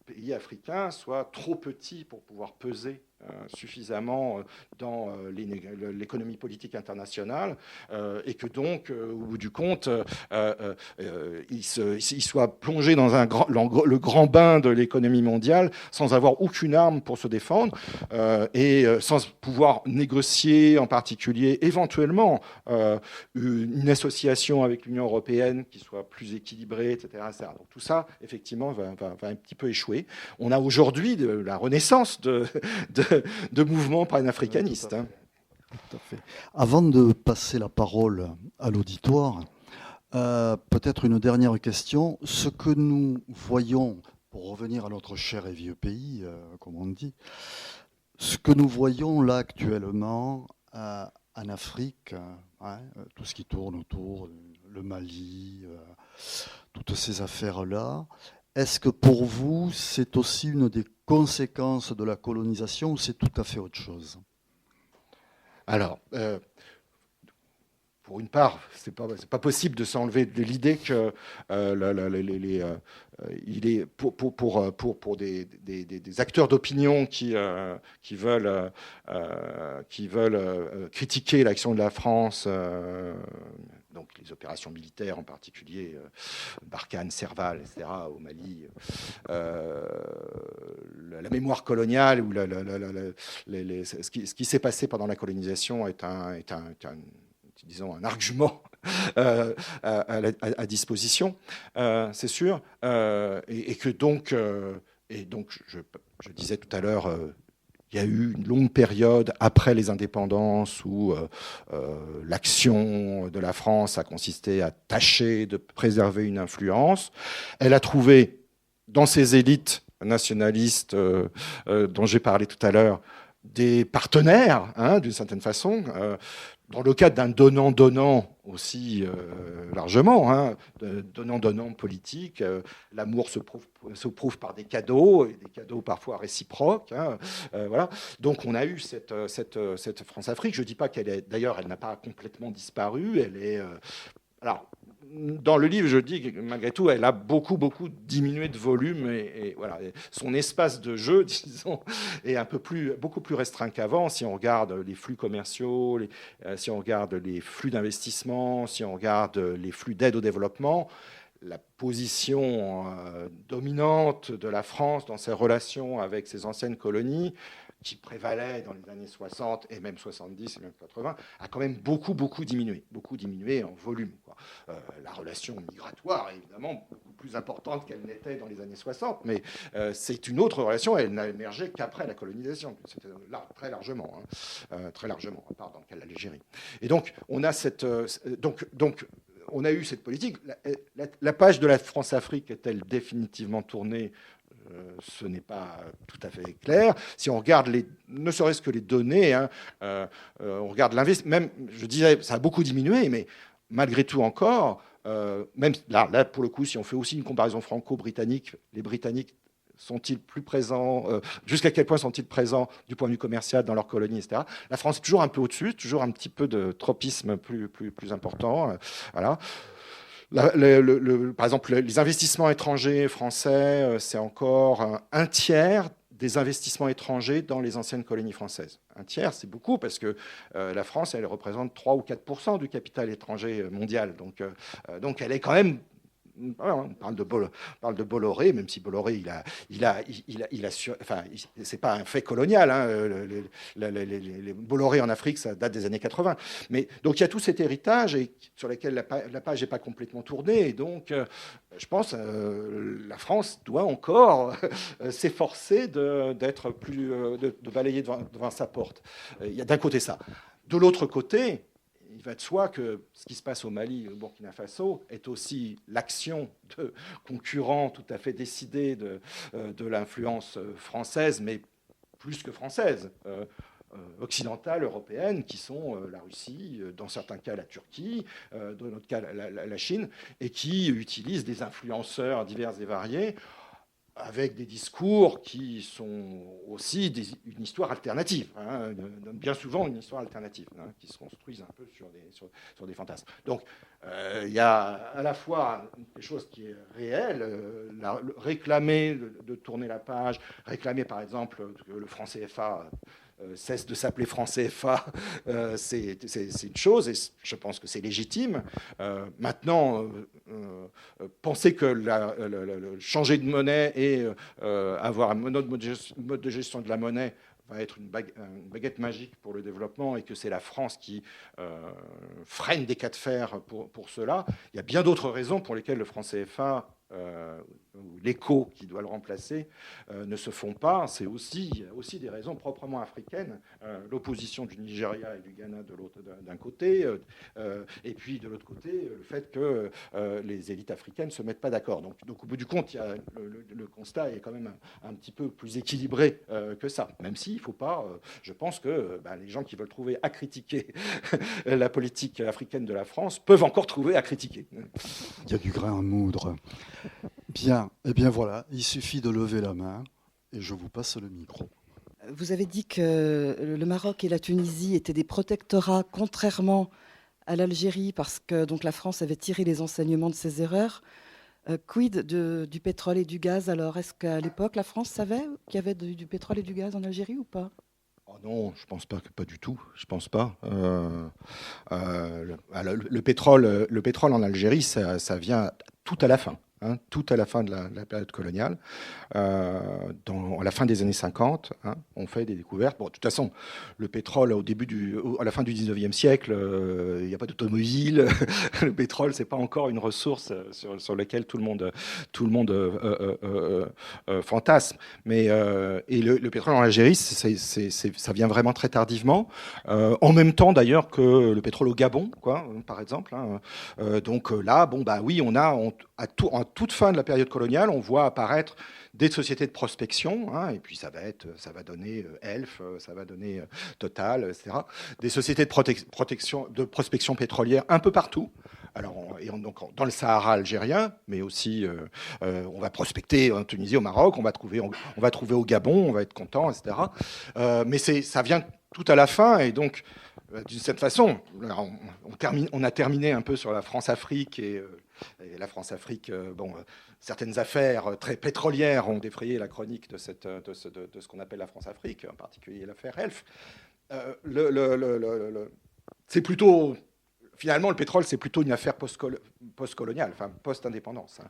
pays africains soient trop petits pour pouvoir peser suffisamment dans l'économie politique internationale, et que donc, au bout du compte, ils soient plongés dans le grand bain de l'économie mondiale sans avoir aucune arme pour se défendre, et sans pouvoir négocier en particulier éventuellement une association avec l'Union européenne qui soit plus équilibrée, etc. Donc tout ça, effectivement, va un petit peu échouer. On a aujourd'hui la renaissance de mouvements panafricanistes. Tout à fait. Avant de passer la parole à l'auditoire, peut-être une dernière question. Ce que nous voyons, pour revenir à notre cher et vieux pays, comme on dit, ce que nous voyons là actuellement en Afrique, tout ce qui tourne autour, le Mali, toutes ces affaires-là, est-ce que pour vous, c'est aussi une des conséquences de la colonisation ou c'est tout à fait autre chose? Alors, pour une part, c'est pas possible de s'enlever de l'idée que il est pour des acteurs d'opinion qui veulent critiquer l'action de la France. Donc les opérations militaires, en particulier Barkhane, Serval, etc., au Mali, la mémoire coloniale ou ce qui s'est passé pendant la colonisation est un argument à disposition, c'est sûr, et que donc je disais tout à l'heure. Il y a eu une longue période après les indépendances où l'action de la France a consisté à tâcher de préserver une influence. Elle a trouvé dans ses élites nationalistes dont j'ai parlé tout à l'heure des partenaires, d'une certaine façon, dans le cadre d'un donnant-donnant aussi largement, donnant-donnant politique. L'amour se prouve par des cadeaux, et des cadeaux parfois réciproques. Voilà. Donc on a eu cette France-Afrique. Je ne dis pas d'ailleurs, elle n'a pas complètement disparu. Elle est... alors, dans le livre, je dis que malgré tout, elle a beaucoup diminué de volume et voilà, son espace de jeu, disons, est beaucoup plus restreint qu'avant. Si on regarde les flux commerciaux, si on regarde les flux d'investissement, si on regarde les flux d'aide au développement, la position dominante de la France dans ses relations avec ses anciennes colonies, qui prévalait dans les années 60 et même 70 et même 80, a quand même beaucoup diminué en volume, quoi. La relation migratoire est évidemment beaucoup plus importante qu'elle n'était dans les années 60, mais c'est une autre relation, elle n'a émergé qu'après la colonisation, c'était là, très largement, à part dans le cas de l'Algérie. Et donc, on a on a eu cette politique. La page de la France-Afrique est-elle définitivement tournée ? Ce n'est pas tout à fait clair. Si on regarde ne serait-ce que les données, on regarde l'investissement, même, je disais, ça a beaucoup diminué, mais malgré tout encore, même là, pour le coup, si on fait aussi une comparaison franco-britannique, les Britanniques sont-ils plus présents, jusqu'à quel point sont-ils présents du point de vue commercial dans leurs colonies, etc. La France est toujours un peu au-dessus, toujours un petit peu de tropisme plus important. Voilà. Par exemple, les investissements étrangers français, c'est encore un tiers des investissements étrangers dans les anciennes colonies françaises. Un tiers, c'est beaucoup, parce que la France, elle représente 3 ou 4% du capital étranger mondial. Donc elle est quand même... On parle de Bolloré, même si Bolloré, c'est pas un fait colonial. Les Bolloré en Afrique, ça date des années 80. Mais donc il y a tout cet héritage sur lequel la page n'est pas complètement tournée. Et donc, je pense, la France doit encore s'efforcer de balayer devant sa porte. Il y a d'un côté ça. De l'autre côté, il va de soi que ce qui se passe au Mali et au Burkina Faso est aussi l'action de concurrents tout à fait décidés de l'influence française, mais plus que française, occidentale, européenne, qui sont la Russie, dans certains cas la Turquie, dans d'autres cas la Chine, et qui utilisent des influenceurs divers et variés, avec des discours qui sont aussi une histoire alternative, bien souvent une histoire alternative, qui se construisent un peu sur des fantasmes. Donc, il y a à la fois quelque chose qui est réel, réclamer de tourner la page, réclamer par exemple que le franc CFA cesse de s'appeler franc CFA, c'est une chose, et je pense que c'est légitime. Maintenant, penser que changer de monnaie et avoir un mode de gestion de la monnaie va être une baguette magique pour le développement et que c'est la France qui freine des cas de fer pour cela, il y a bien d'autres raisons pour lesquelles le franc CFA ou l'écho qui doit le remplacer ne se font pas. Il y a aussi des raisons proprement africaines. L'opposition du Nigeria et du Ghana d'un côté, et puis de l'autre côté, le fait que les élites africaines ne se mettent pas d'accord. Donc au bout du compte, le constat est quand même un petit peu plus équilibré que ça. Même s'il ne faut pas, je pense que les gens qui veulent trouver à critiquer la politique africaine de la France peuvent encore trouver à critiquer. Il y a du grain à moudre. Bien, eh bien voilà, il suffit de lever la main et je vous passe le micro. Vous avez dit que le Maroc et la Tunisie étaient des protectorats, contrairement à l'Algérie, parce que donc, la France avait tiré les enseignements de ses erreurs. Quid du pétrole et du gaz alors? Est-ce qu'à l'époque, la France savait qu'il y avait du pétrole et du gaz en Algérie ou pas? Oh non, je pense pas du tout. Je pense pas. Le pétrole en Algérie, ça vient tout à la fin. Tout à la fin de la période coloniale, à la fin des années 50, on fait des découvertes. Bon, de toute façon, le pétrole, à la fin du 19e siècle, il n'y a pas d'automobile. Le pétrole, c'est pas encore une ressource sur laquelle tout le monde fantasme. Mais et le pétrole en Algérie, ça vient vraiment très tardivement. En même temps, d'ailleurs, que le pétrole au Gabon, par exemple. Donc là, oui, on a à toute fin de la période coloniale, on voit apparaître des sociétés de prospection, et puis ça va donner Elf, ça va donner Total, etc. Des sociétés de prospection pétrolière un peu partout. Alors, donc dans le Sahara algérien, mais aussi on va prospecter en Tunisie, au Maroc, on va trouver au Gabon, on va être content, etc. Mais ça vient tout à la fin, et donc, d'une certaine façon, on a terminé un peu sur la France-Afrique, et la France-Afrique, certaines affaires très pétrolières ont défrayé la chronique de ce qu'on appelle la France-Afrique, en particulier l'affaire Elf. C'est plutôt... Finalement, le pétrole, c'est plutôt une affaire post-coloniale, enfin post-indépendance.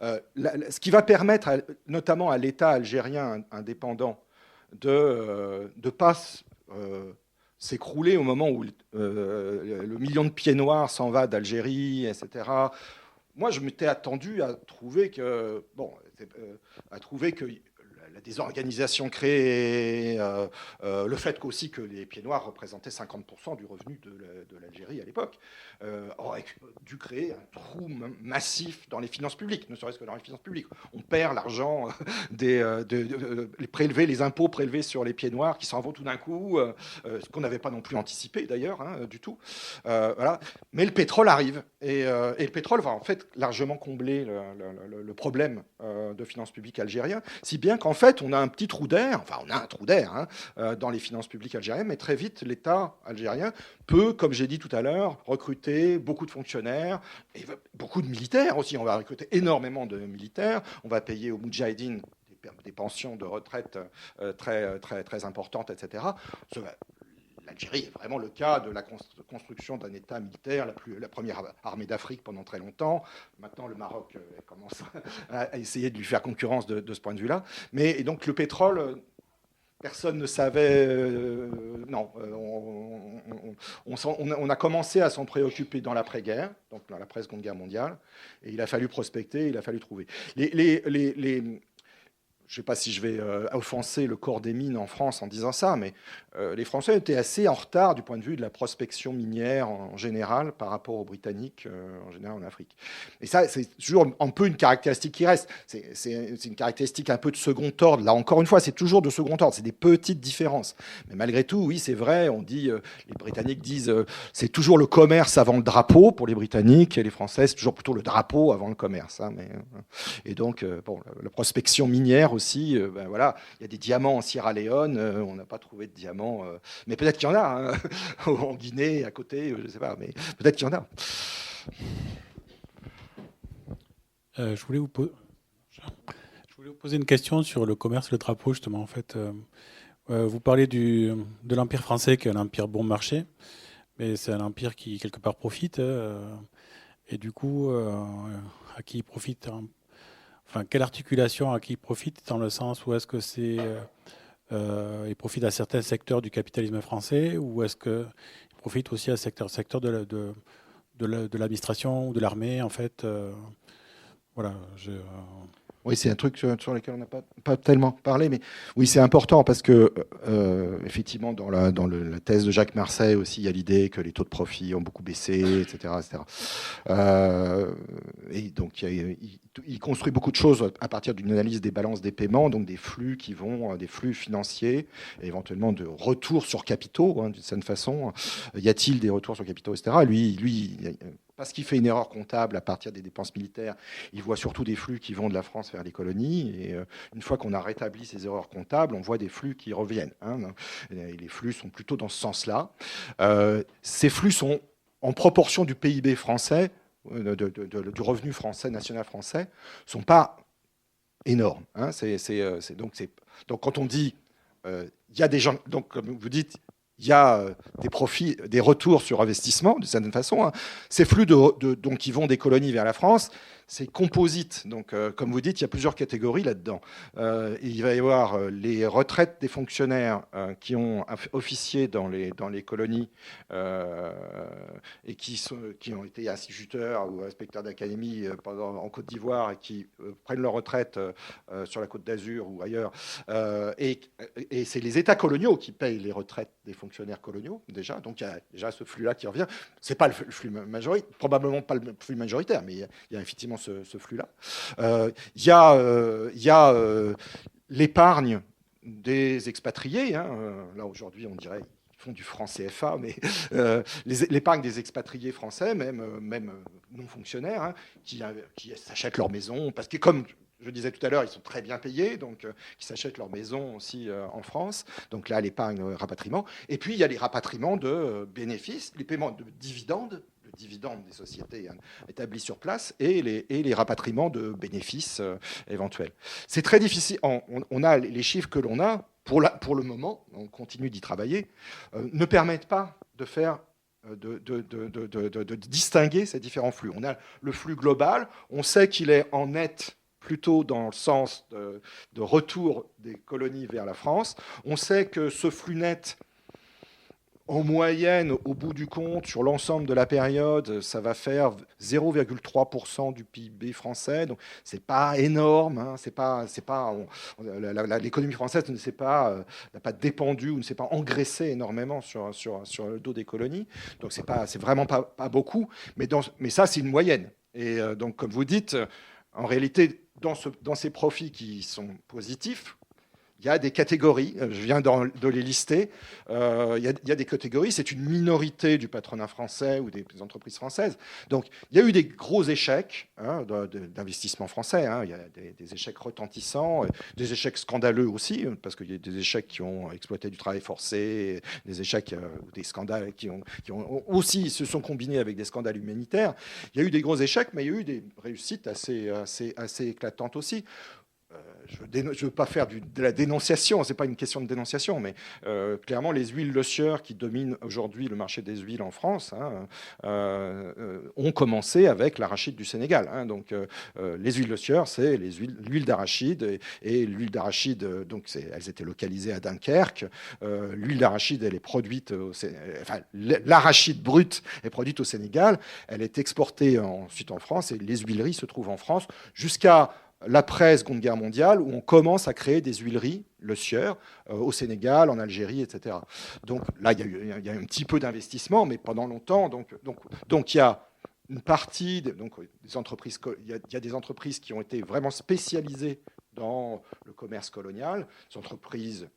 Ce qui va permettre, notamment à l'État algérien indépendant, de ne pas s'écrouler au moment où le million de pieds noirs s'en va d'Algérie, etc. Moi, je m'étais attendu à trouver que la désorganisation créée, le fait qu'aussi que les pieds noirs représentaient 50% du revenu de l'Algérie à l'époque, aurait dû créer un trou massif dans les finances publiques, ne serait-ce que dans les finances publiques. On perd l'argent les impôts prélevés sur les pieds noirs qui s'en vont tout d'un coup, ce qu'on n'avait pas non plus anticipé d'ailleurs, du tout. Voilà. Mais le pétrole arrive, et le pétrole va en fait largement combler le problème de finances publiques algérien, si bien qu'en fait on a un petit trou d'air, dans les finances publiques algériennes, mais très vite l'État algérien peut, comme j'ai dit tout à l'heure, recruter beaucoup de fonctionnaires et beaucoup de militaires aussi. On va recruter énormément de militaires, on va payer aux Moudjahidines des pensions de retraite très, très, très importantes, etc. L'Algérie est vraiment le cas de la construction d'un État militaire, la première armée d'Afrique pendant très longtemps. Maintenant, le Maroc commence à essayer de lui faire concurrence de ce point de vue-là. Et donc, le pétrole, personne ne savait... on a commencé à s'en préoccuper dans l'après-guerre, donc dans l'après-Seconde Guerre mondiale, et il a fallu prospecter, il a fallu trouver. Je ne sais pas si je vais offenser le corps des mines en France en disant ça, mais les Français étaient assez en retard du point de vue de la prospection minière en général par rapport aux Britanniques en général en Afrique. Et ça, c'est toujours un peu une caractéristique qui reste. C'est une caractéristique un peu de second ordre. Là, encore une fois, c'est toujours de second ordre. C'est des petites différences. Mais malgré tout, oui, c'est vrai. On dit, les Britanniques disent, c'est toujours le commerce avant le drapeau pour les Britanniques, et les Français, c'est toujours plutôt le drapeau avant le commerce. Et donc, la prospection minière aussi, voilà, il y a des diamants en Sierra Leone, on n'a pas trouvé de diamants, mais peut-être qu'il y en a, en Guinée, à côté, je ne sais pas, mais peut-être qu'il y en a. Je voulais vous poser une question sur le commerce, le drapeau, justement. En fait, vous parlez de l'Empire français, qui est un empire bon marché, mais c'est un empire qui, quelque part, profite. Et du coup, à qui il profite quelle articulation à qui il profite, dans le sens où est-ce que il profite à certains secteurs du capitalisme français, ou est-ce qu'il profite aussi à secteur de l'administration ou de l'armée, en fait voilà. Oui, c'est un truc sur lequel on n'a pas tellement parlé, mais oui, c'est important parce que, effectivement, dans la thèse de Jacques Marseille aussi, il y a l'idée que les taux de profit ont beaucoup baissé, etc. Et donc, il construit beaucoup de choses à partir d'une analyse des balances des paiements, donc des flux des flux financiers, et éventuellement de retours sur capitaux, d'une certaine façon. Y a-t-il des retours sur capitaux, etc. Lui, parce qu'il fait une erreur comptable à partir des dépenses militaires, il voit surtout des flux qui vont de la France vers les colonies. Et une fois qu'on a rétabli ces erreurs comptables, on voit des flux qui reviennent. Et les flux sont plutôt dans ce sens-là. Ces flux sont en proportion du PIB français, du revenu français, national français, sont pas énormes. Donc quand on dit, il y a des gens, donc comme vous dites, il y a des profits, des retours sur investissement, d'une certaine façon. Ces flux donc, qui vont des colonies vers la France, c'est composite. Donc, comme vous dites, il y a plusieurs catégories là-dedans. Il va y avoir les retraites des fonctionnaires qui ont officié dans les colonies et qui ont été instituteurs ou inspecteurs d'académie en Côte d'Ivoire et qui prennent leur retraite sur la Côte d'Azur ou ailleurs. Et c'est les États coloniaux qui payent les retraites des fonctionnaires coloniaux, déjà. Donc, il y a déjà ce flux-là qui revient. Ce n'est pas le flux majoritaire, probablement pas le flux majoritaire, mais il y a effectivement ce flux-là. Il y a l'épargne des expatriés. Là, aujourd'hui, on dirait qu'ils font du franc CFA, mais l'épargne des expatriés français, même non fonctionnaires, qui s'achètent leur maison. Parce que, comme je disais tout à l'heure, ils sont très bien payés, donc qui s'achètent leur maison aussi en France. Donc là, l'épargne, rapatriement. Et puis, il y a les rapatriements de bénéfices, les paiements de dividendes, le dividende des sociétés établies sur place, et les rapatriements de bénéfices éventuels. C'est très difficile. On a les chiffres que l'on a, pour le moment, on continue d'y travailler, ne permettent pas de faire de distinguer ces différents flux. On a le flux global, on sait qu'il est en net plutôt dans le sens de retour des colonies vers la France. On sait que ce flux net, en moyenne, au bout du compte, sur l'ensemble de la période, ça va faire 0,3% du PIB français. Donc, c'est pas énorme. Hein, l'économie française n'a pas dépendu ou ne s'est pas engraissée énormément sur le dos des colonies. Donc, c'est vraiment pas beaucoup. Mais ça, c'est une moyenne. Et donc, comme vous dites, en réalité, dans ces profits qui sont positifs, il y a des catégories, je viens de les lister, il y a des catégories, c'est une minorité du patronat français ou des entreprises françaises. Donc il y a eu des gros échecs d'investissement français, hein. Il y a des échecs retentissants, des échecs scandaleux aussi, parce qu'il y a des échecs qui ont exploité du travail forcé, des échecs ou des scandales qui ont aussi se sont combinés avec des scandales humanitaires. Il y a eu des gros échecs, mais il y a eu des réussites assez éclatantes aussi. Je ne veux pas faire de la dénonciation, ce n'est pas une question de dénonciation, mais clairement, les huiles Le Sieur qui dominent aujourd'hui le marché des huiles en France ont commencé avec l'arachide du Sénégal. Hein. Donc, les huiles Le Sieur, c'est l'huile d'arachide, et l'huile d'arachide, donc elles étaient localisées à Dunkerque. L'huile d'arachide, elle est produite, l'arachide brut est produite au Sénégal, elle est exportée ensuite en France, et les huileries se trouvent en France jusqu'à l'après-Seconde Guerre mondiale, où on commence à créer des huileries, Le Sieur, au Sénégal, en Algérie, etc. Donc là, il y a un petit peu d'investissement, mais pendant longtemps. Donc il y a une partie, des entreprises, il y a des entreprises qui ont été vraiment spécialisées dans le commerce colonial, des entreprises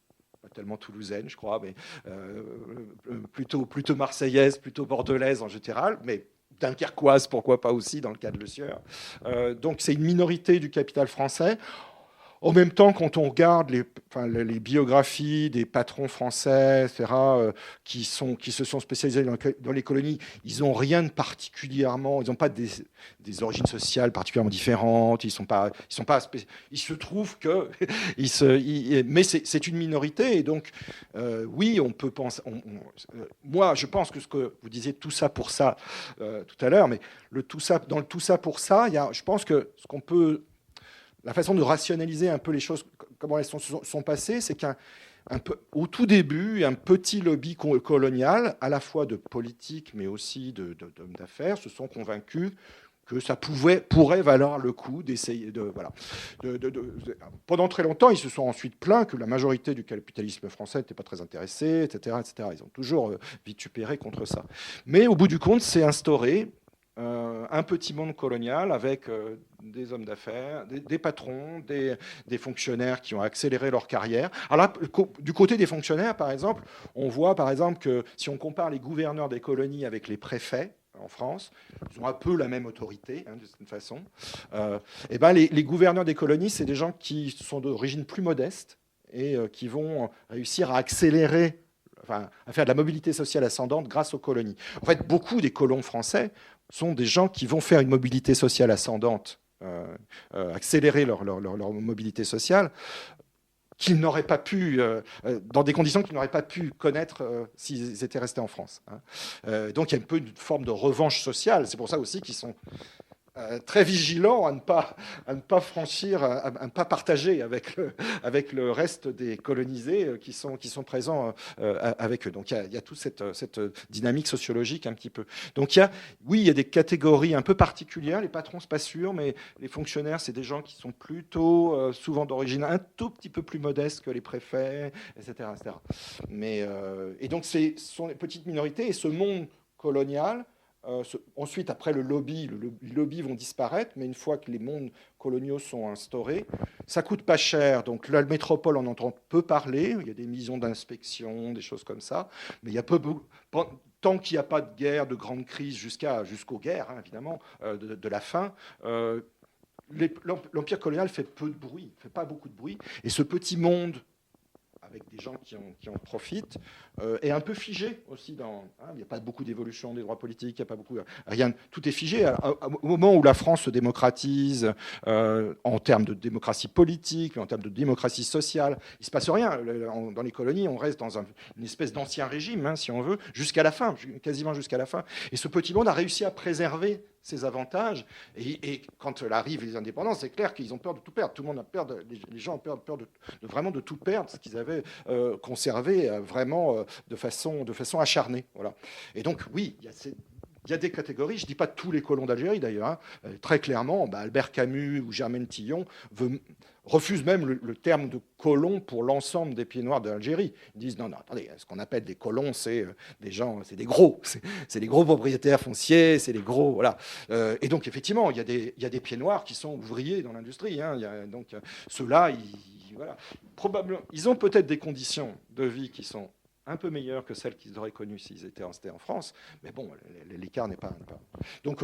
pas tellement toulousaines, je crois, mais plutôt marseillaises, plutôt bordelaises en général, mais dunkerquoise, pourquoi pas aussi, dans le cas de Le Sieur. Donc c'est une minorité du capital français. En même temps, quand on regarde les biographies des patrons français, etc., qui se sont spécialisés dans les colonies, ils n'ont rien de particulièrement, ils n'ont pas des origines sociales particulièrement différentes, il se trouve que, mais c'est une minorité, et donc, oui, on peut penser, moi, je pense que ce que vous disiez, tout ça pour ça, tout à l'heure, mais dans le tout ça pour ça, je pense que ce qu'on peut... La façon de rationaliser un peu les choses, comment elles sont passées, c'est qu'au tout début, un petit lobby colonial, à la fois de politique, mais aussi d'hommes d'affaires, se sont convaincus que ça pourrait valoir le coup d'essayer de... Voilà. Pendant très longtemps, ils se sont ensuite plaints que la majorité du capitalisme français n'était pas très intéressée, etc., etc. Ils ont toujours vitupéré contre ça. Mais au bout du compte, c'est instauré un petit monde colonial avec des hommes d'affaires, des patrons, des fonctionnaires qui ont accéléré leur carrière. Alors là, du côté des fonctionnaires, par exemple, on voit par exemple que si on compare les gouverneurs des colonies avec les préfets en France, ils ont un peu la même autorité, de cette façon. Et ben les gouverneurs des colonies, c'est des gens qui sont d'origine plus modeste et qui vont réussir à accélérer, à faire de la mobilité sociale ascendante grâce aux colonies. En fait, beaucoup des colons français sont des gens qui vont faire une mobilité sociale ascendante, accélérer leur mobilité sociale, qu'ils n'auraient pas pu, dans des conditions qu'ils n'auraient pas pu connaître s'ils étaient restés en France. Donc il y a un peu une forme de revanche sociale. C'est pour ça aussi qu'ils sont très vigilants à ne pas franchir, à ne pas partager avec le reste des colonisés qui sont présents avec eux. Donc il y a toute cette dynamique sociologique un petit peu. Donc il y a des catégories un peu particulières. Les patrons, c'est pas sûr, mais les fonctionnaires, c'est des gens qui sont plutôt souvent d'origine un tout petit peu plus modeste que les préfets, etc., etc. Et donc ce sont les petites minorités, et ce monde colonial. Ensuite, après les lobbies vont disparaître, mais une fois que les mondes coloniaux sont instaurés, ça coûte pas cher. Donc la métropole en entend peu parler. Il y a des missions d'inspection, des choses comme ça, mais il y a tant qu'il n'y a pas de guerre, de grande crise jusqu'aux guerres, hein, évidemment, de la faim. l'empire colonial fait peu de bruit, fait pas beaucoup de bruit, et ce petit monde avec des gens qui en profitent, est un peu figé aussi. Il n'y a pas beaucoup d'évolution des droits politiques, il n'y a pas beaucoup, rien, tout est figé. Au moment où la France se démocratise, en termes de démocratie politique, mais en termes de démocratie sociale, il ne se passe rien. Dans les colonies, on reste dans une espèce d'ancien régime, si on veut, jusqu'à la fin, quasiment jusqu'à la fin. Et ce petit monde a réussi à préserver ses avantages. Et quand arrivent les indépendances, c'est clair qu'ils ont peur de tout perdre. Tout le monde a peur, les gens ont peur vraiment de tout perdre, ce qu'ils avaient conservé vraiment de façon acharnée. Voilà. Et donc, oui, il y a des catégories, je ne dis pas tous les colons d'Algérie d'ailleurs, très clairement, Albert Camus ou Germaine Tillon refusent même le terme de colon pour l'ensemble des pieds noirs d'Algérie. Ils disent non, attendez, ce qu'on appelle des colons, c'est des gens, c'est des gros, c'est des gros propriétaires fonciers, c'est des gros, voilà. Et donc effectivement, il y a des pieds noirs qui sont ouvriers dans l'industrie. Donc ceux-là, probablement, ils ont peut-être des conditions de vie qui sont un peu meilleures que celles qu'ils auraient connues s'ils étaient restés en France, mais bon, l'écart n'est pas. Donc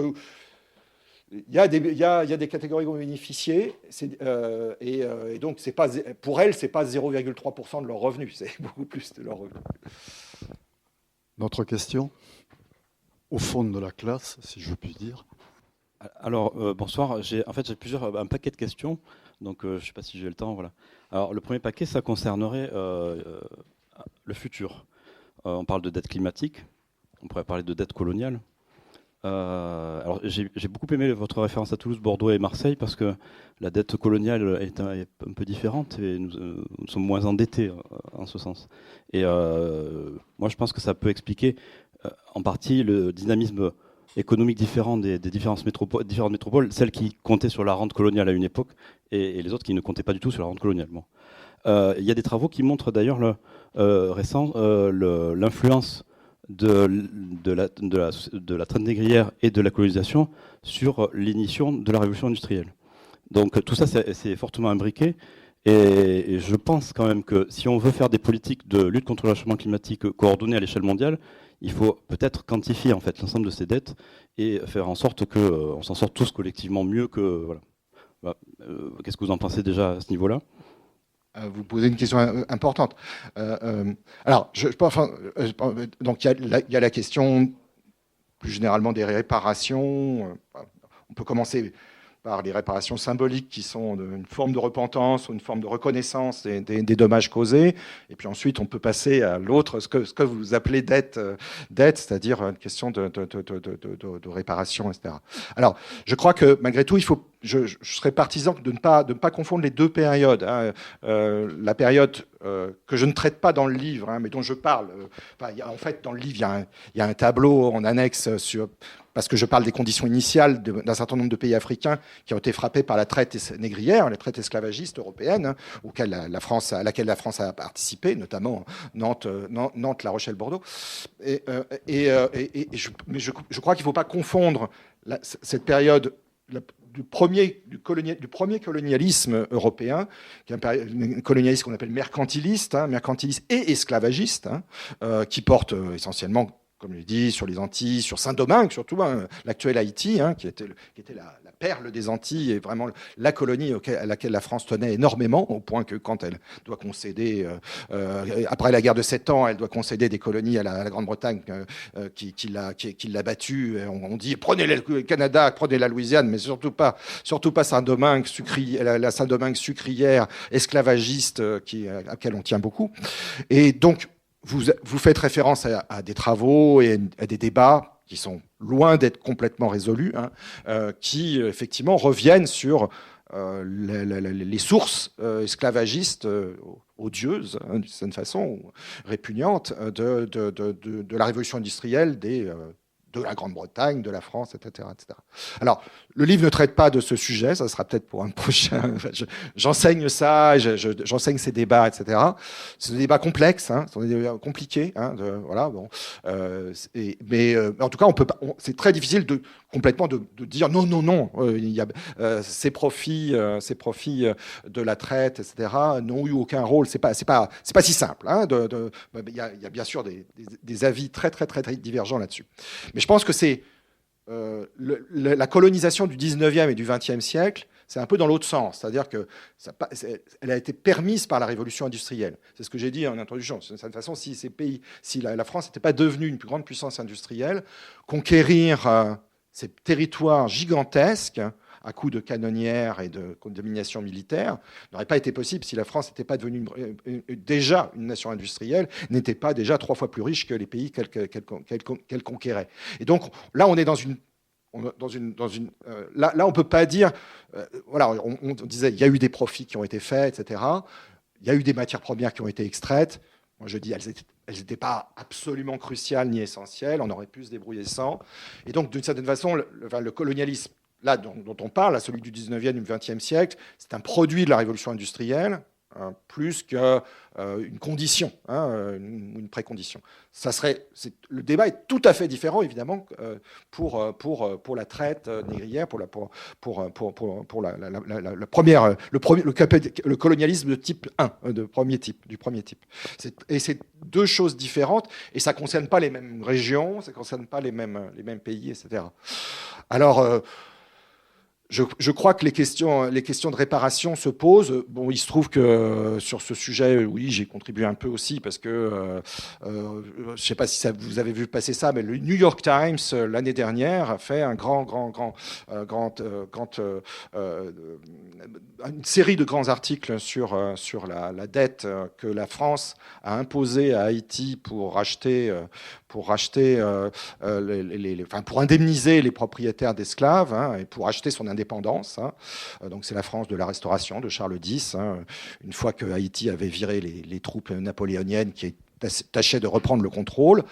il y a des catégories qui ont bénéficié, et donc pour elles, c'est pas 0,3% de leurs revenus, c'est beaucoup plus de leurs revenus. Notre question, au fond de la classe, si je puis dire. Alors, bonsoir. J'ai un paquet de questions, donc je ne sais pas si j'ai le temps. Voilà. Alors, le premier paquet, ça concernerait le futur. On parle de dette climatique, on pourrait parler de dette coloniale. Alors, j'ai beaucoup aimé votre référence à Toulouse, Bordeaux et Marseille, parce que la dette coloniale est un peu différente et nous sommes moins endettés en ce sens. Et moi, je pense que ça peut expliquer en partie le dynamisme économique différent des différentes métropoles, celles qui comptaient sur la rente coloniale à une époque et les autres qui ne comptaient pas du tout sur la rente coloniale. Bon. Il y a des travaux qui montrent d'ailleurs l'influence de la traite négrière et de la colonisation sur l'initiation de la révolution industrielle. Donc tout ça, c'est fortement imbriqué. Et je pense quand même que si on veut faire des politiques de lutte contre le réchauffement climatique coordonnées à l'échelle mondiale, il faut peut-être quantifier en fait l'ensemble de ces dettes et faire en sorte qu'on s'en sorte tous collectivement mieux que... Voilà. Qu'est-ce que vous en pensez déjà à ce niveau-là ? Vous posez une question importante. Alors, donc il y a la question plus généralement des réparations. On peut commencer par les réparations symboliques qui sont une forme de repentance ou une forme de reconnaissance des dommages causés. Et puis ensuite, on peut passer à l'autre, ce que vous appelez dette, c'est-à-dire une question de réparation, etc. Alors, je crois que malgré tout, je serais partisan de ne pas confondre les deux périodes. La période que je ne traite pas dans le livre, mais dont je parle. En fait, dans le livre, il y a un tableau en annexe parce que je parle des conditions initiales d'un certain nombre de pays africains qui ont été frappés par la traite négrière, la traite esclavagiste européenne, à laquelle la France a participé, notamment Nantes, La Rochelle, Bordeaux. Mais je crois qu'il ne faut pas confondre cette période du premier colonialisme européen, qui est un colonialisme qu'on appelle mercantiliste et esclavagiste, qui porte essentiellement, comme je l'ai dit, sur les Antilles, sur Saint-Domingue surtout, l'actuel Haïti, qui était la perle des Antilles et vraiment la colonie à laquelle la France tenait énormément, au point que quand elle doit concéder, après la guerre de 7 ans, elle doit concéder des colonies à la Grande-Bretagne qui l'a battue. On dit prenez le Canada, prenez la Louisiane, mais surtout pas Saint-Domingue, la Saint-Domingue sucrière, esclavagiste, à laquelle on tient beaucoup. Et donc, vous faites référence à des travaux et à des débats qui sont loin d'être complètement résolus, qui effectivement reviennent sur les sources esclavagistes odieuses, d'une certaine façon, répugnantes, de la révolution industrielle de la Grande-Bretagne, de la France, etc., etc. Alors, le livre ne traite pas de ce sujet, ça sera peut-être pour un prochain... J'enseigne ça, j'enseigne ces débats, etc. C'est des débats complexes, ce sont des débats compliqués. Voilà, bon. Mais en tout cas, c'est très difficile complètement de dire non, il y a ces profits de la traite, etc., n'ont eu aucun rôle. C'est pas si simple. Il y a bien sûr des avis très, très, très, très divergents là-dessus. Mais je pense que c'est la colonisation du 19e et du 20e siècle, C'est un peu dans l'autre sens, c'est-à-dire que elle a été permise par la révolution industrielle. C'est ce que j'ai dit en introduction. De cette façon, si la France n'était pas devenue une plus grande puissance industrielle, conquérir ces territoires gigantesques à coups de canonnières et de domination militaire n'aurait pas été possible si la France n'était pas devenue déjà une nation industrielle, n'était pas déjà 3 fois plus riche que les pays qu'elle conquérait. Et donc là, on est là, on peut pas dire, voilà, on disait, il y a eu des profits qui ont été faits, etc. Il y a eu des matières premières qui ont été extraites. Moi, je dis, elles n'étaient pas absolument cruciales ni essentielles. On aurait pu se débrouiller sans. Et donc, d'une certaine façon, le colonialisme, là, dont on parle, celui du 19e et du 20e siècle, c'est un produit de la révolution industrielle, plus qu'une condition, une précondition. Le débat est tout à fait différent, évidemment, pour la traite négrière, pour le colonialisme de type 1, du premier type. Et c'est deux choses différentes, et ça ne concerne pas les mêmes régions, ça ne concerne pas les mêmes pays, etc. Alors, je crois que les questions de réparation se posent. Bon, il se trouve que sur ce sujet, oui, j'ai contribué un peu aussi parce que je ne sais pas si vous avez vu passer ça, mais le New York Times l'année dernière a fait une série de grands articles sur la dette que la France a imposée à Haïti pour indemniser les propriétaires d'esclaves et pour acheter son indépendance. Donc c'est la France de la Restauration de Charles X. Une fois que Haïti avait viré les troupes napoléoniennes qui tâchaient de reprendre le contrôle.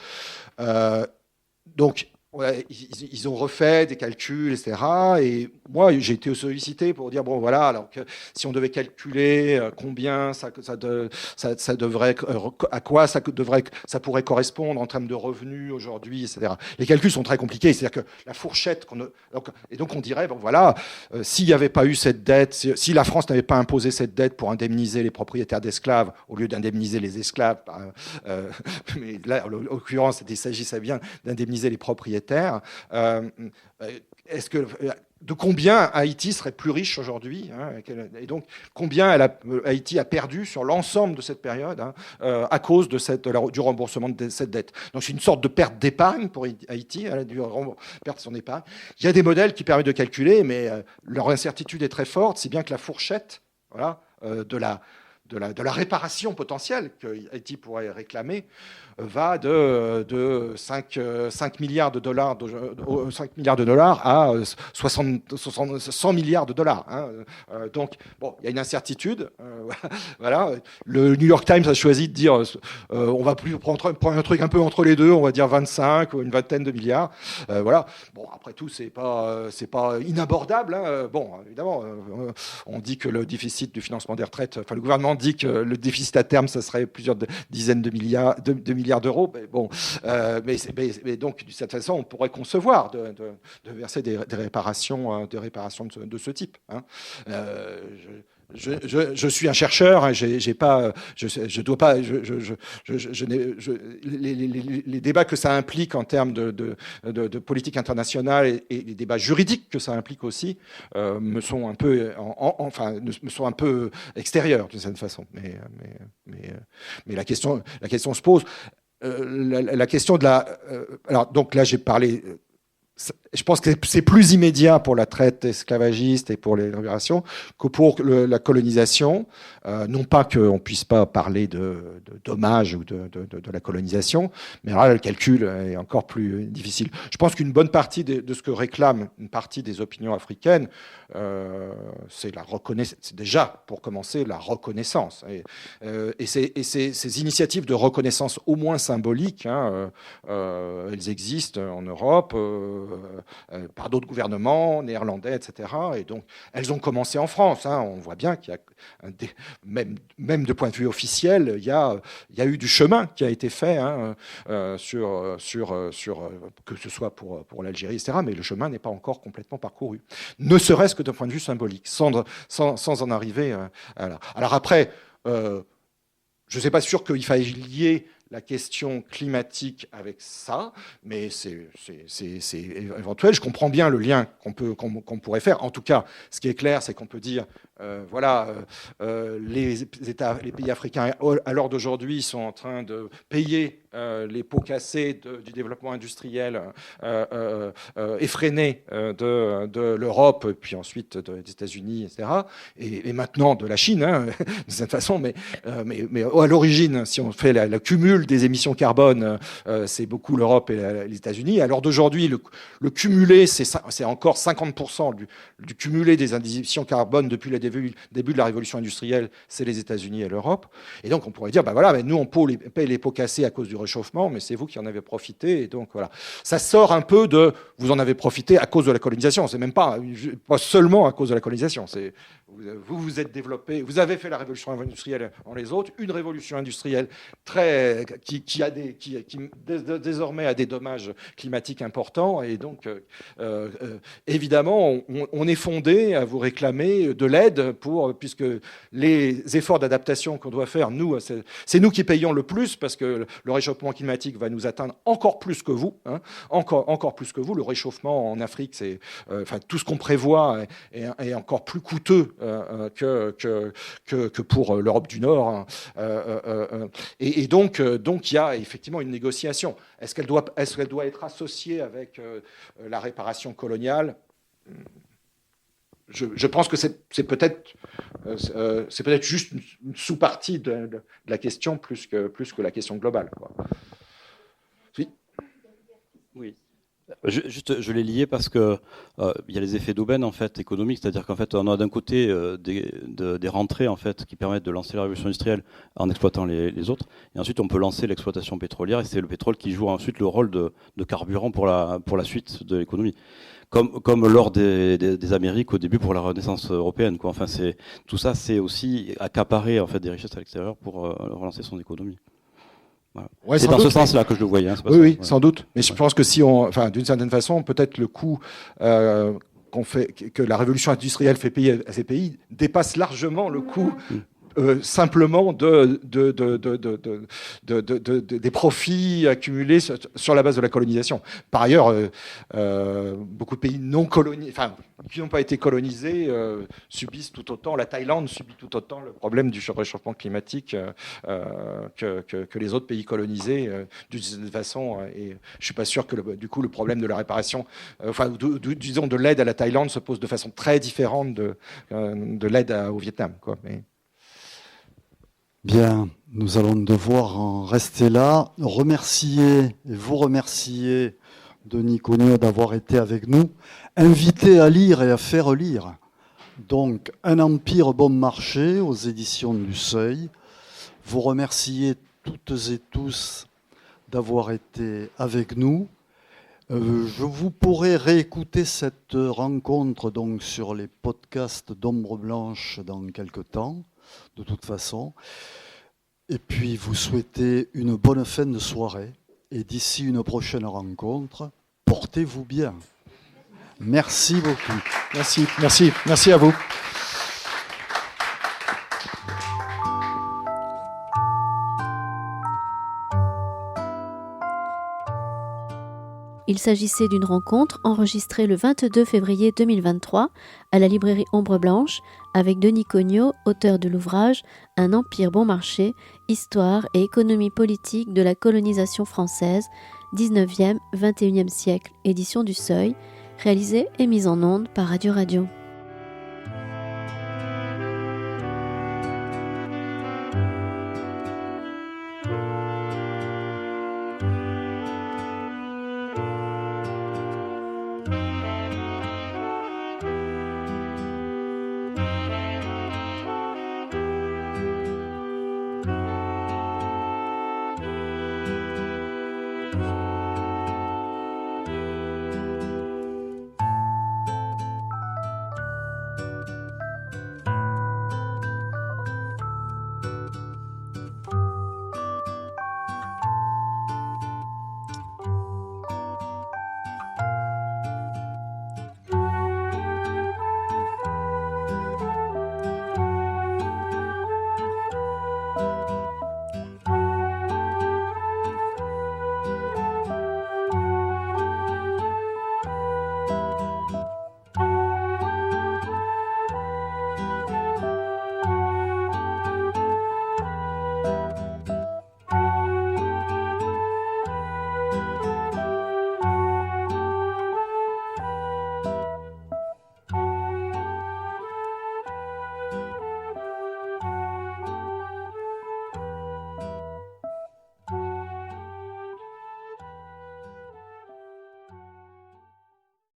Donc ouais, ils ont refait des calculs, etc. Et moi, j'ai été sollicité pour dire, bon, voilà, alors que si on devait calculer combien ça devrait, à quoi ça pourrait correspondre en termes de revenus aujourd'hui, etc. Les calculs sont très compliqués. C'est-à-dire que la fourchette et donc on dirait, bon, voilà, s'il n'y avait pas eu cette dette, si la France n'avait pas imposé cette dette pour indemniser les propriétaires d'esclaves au lieu d'indemniser les esclaves, mais là, en l'occurrence, il s'agissait bien d'indemniser les propriétaires. De combien Haïti serait plus riche aujourd'hui, et donc combien Haïti a perdu sur l'ensemble de cette période à cause du remboursement de cette dette. Donc c'est une sorte de perte d'épargne pour Haïti, elle a dû perdre son épargne. Il y a des modèles qui permettent de calculer, mais leur incertitude est très forte, si bien que la fourchette, voilà, de la réparation potentielle que Haïti pourrait réclamer va de 5 milliards de dollars à 100 milliards de dollars. Donc, bon, il y a une incertitude. Voilà. Le New York Times a choisi de dire on va plus prendre un truc un peu entre les deux, on va dire 25 ou une vingtaine de milliards. Voilà. Bon, après tout, c'est pas inabordable. Bon, évidemment, on dit que le déficit du financement des retraites, enfin, le gouvernement dit que le déficit à terme, ça serait plusieurs dizaines de milliards d'euros. Mais bon, mais donc, de cette façon, on pourrait concevoir de verser des réparations de ce type. Je suis un chercheur, les débats que ça implique en termes de politique internationale et les débats juridiques que ça implique aussi me sont un peu extérieurs d'une certaine façon. Mais la question se pose. La question de la... alors, donc là, j'ai parlé... Je pense que c'est plus immédiat pour la traite esclavagiste et pour les libérations que pour la colonisation. Non pas qu'on ne puisse pas parler de dommages ou de la colonisation, mais là, le calcul est encore plus difficile. Je pense qu'une bonne partie de ce que réclame une partie des opinions africaines, c'est la reconnaissance. C'est déjà, pour commencer, la reconnaissance. Et ces initiatives de reconnaissance au moins symboliques, elles existent en Europe, par d'autres gouvernements, néerlandais, etc. Et donc, elles ont commencé en France. On voit bien qu'il y a, même de point de vue officiel, il y a eu du chemin qui a été fait que ce soit pour l'Algérie, etc. Mais le chemin n'est pas encore complètement parcouru. Ne serait-ce que d'un point de vue symbolique, sans en arriver à là. Alors après, je ne suis pas sûr qu'il faille lier la question climatique avec ça, mais c'est éventuel. Je comprends bien le lien qu'on pourrait faire. En tout cas, ce qui est clair, c'est qu'on peut dire, les pays africains, à l'heure d'aujourd'hui, sont en train de payer les pots cassés du développement industriel effréné de l'Europe, puis ensuite des États-Unis, etc. Et maintenant de la Chine, hein, de cette façon. Mais à l'origine, si on fait le cumul des émissions carbone, c'est beaucoup l'Europe et les États-Unis. À l'heure d'aujourd'hui, le cumulé, c'est encore 50% du cumulé des émissions carbone depuis le début de la révolution industrielle, c'est les États-Unis et l'Europe. Et donc on pourrait dire, mais nous on paye les pots cassés à cause du réchauffement, mais c'est vous qui en avez profité. Et donc voilà, ça sort un peu de vous en avez profité à cause de la colonisation. C'est même pas seulement à cause de la colonisation. C'est vous êtes développé, vous avez fait la révolution industrielle en les autres, une révolution industrielle qui désormais a des dommages climatiques importants. Et donc évidemment, on est fondé à vous réclamer de l'aide puisque les efforts d'adaptation qu'on doit faire, nous, c'est nous qui payons le plus parce que le réchauffement climatique va nous atteindre encore plus que vous, hein, encore plus que vous. Le réchauffement en Afrique, c'est tout ce qu'on prévoit est encore plus coûteux que pour l'Europe du Nord. Et donc, il y a effectivement une négociation. Est-ce qu'elle doit être associée avec la réparation coloniale ? Je pense que c'est peut-être juste une sous-partie de la question plus que la question globale, quoi. Oui. Je l'ai lié parce que il y a les effets d'aubaine en fait économiques, c'est-à-dire qu'en fait on a d'un côté des rentrées en fait qui permettent de lancer la révolution industrielle en exploitant les autres, et ensuite on peut lancer l'exploitation pétrolière et c'est le pétrole qui joue ensuite le rôle de carburant pour la suite de l'économie. Comme lors des Amériques au début pour la Renaissance européenne, quoi. Enfin, tout ça, c'est aussi accaparer en fait des richesses à l'extérieur pour relancer son économie. Voilà. Ouais, c'est dans ce sens-là que je le voyais. Hein, oui, sans doute. Mais je pense que d'une certaine façon, peut-être le coût que la révolution industrielle fait payer à ces pays dépasse largement le coût. Simplement des profits accumulés sur la base de la colonisation. Par ailleurs, beaucoup de pays qui n'ont pas été colonisés subissent tout autant, la Thaïlande subit tout autant le problème du réchauffement climatique que les autres pays colonisés d'une certaine façon. Et je ne suis pas sûr que du coup le problème de la réparation, disons de l'aide à la Thaïlande se pose de façon très différente de l'aide au Vietnam, quoi. Mais... Bien, nous allons devoir en rester là. Vous remercier Denis Cognot d'avoir été avec nous. Invité à lire et à faire lire. Donc, Un empire bon marché aux éditions du Seuil. Vous remercier toutes et tous d'avoir été avec nous. Je vous pourrai réécouter cette rencontre donc sur les podcasts d'Ombre Blanche dans quelques temps. De toute façon. Et puis, vous souhaitez une bonne fin de soirée. Et d'ici une prochaine rencontre, portez-vous bien. Merci beaucoup. Merci à vous. Il s'agissait d'une rencontre enregistrée le 22 février 2023 à la librairie Ombre Blanche avec Denis Cognot, auteur de l'ouvrage « Un empire bon marché, histoire et économie politique de la colonisation française, 19e, 21e siècle, édition du Seuil », réalisé et mise en onde par Radio Radio.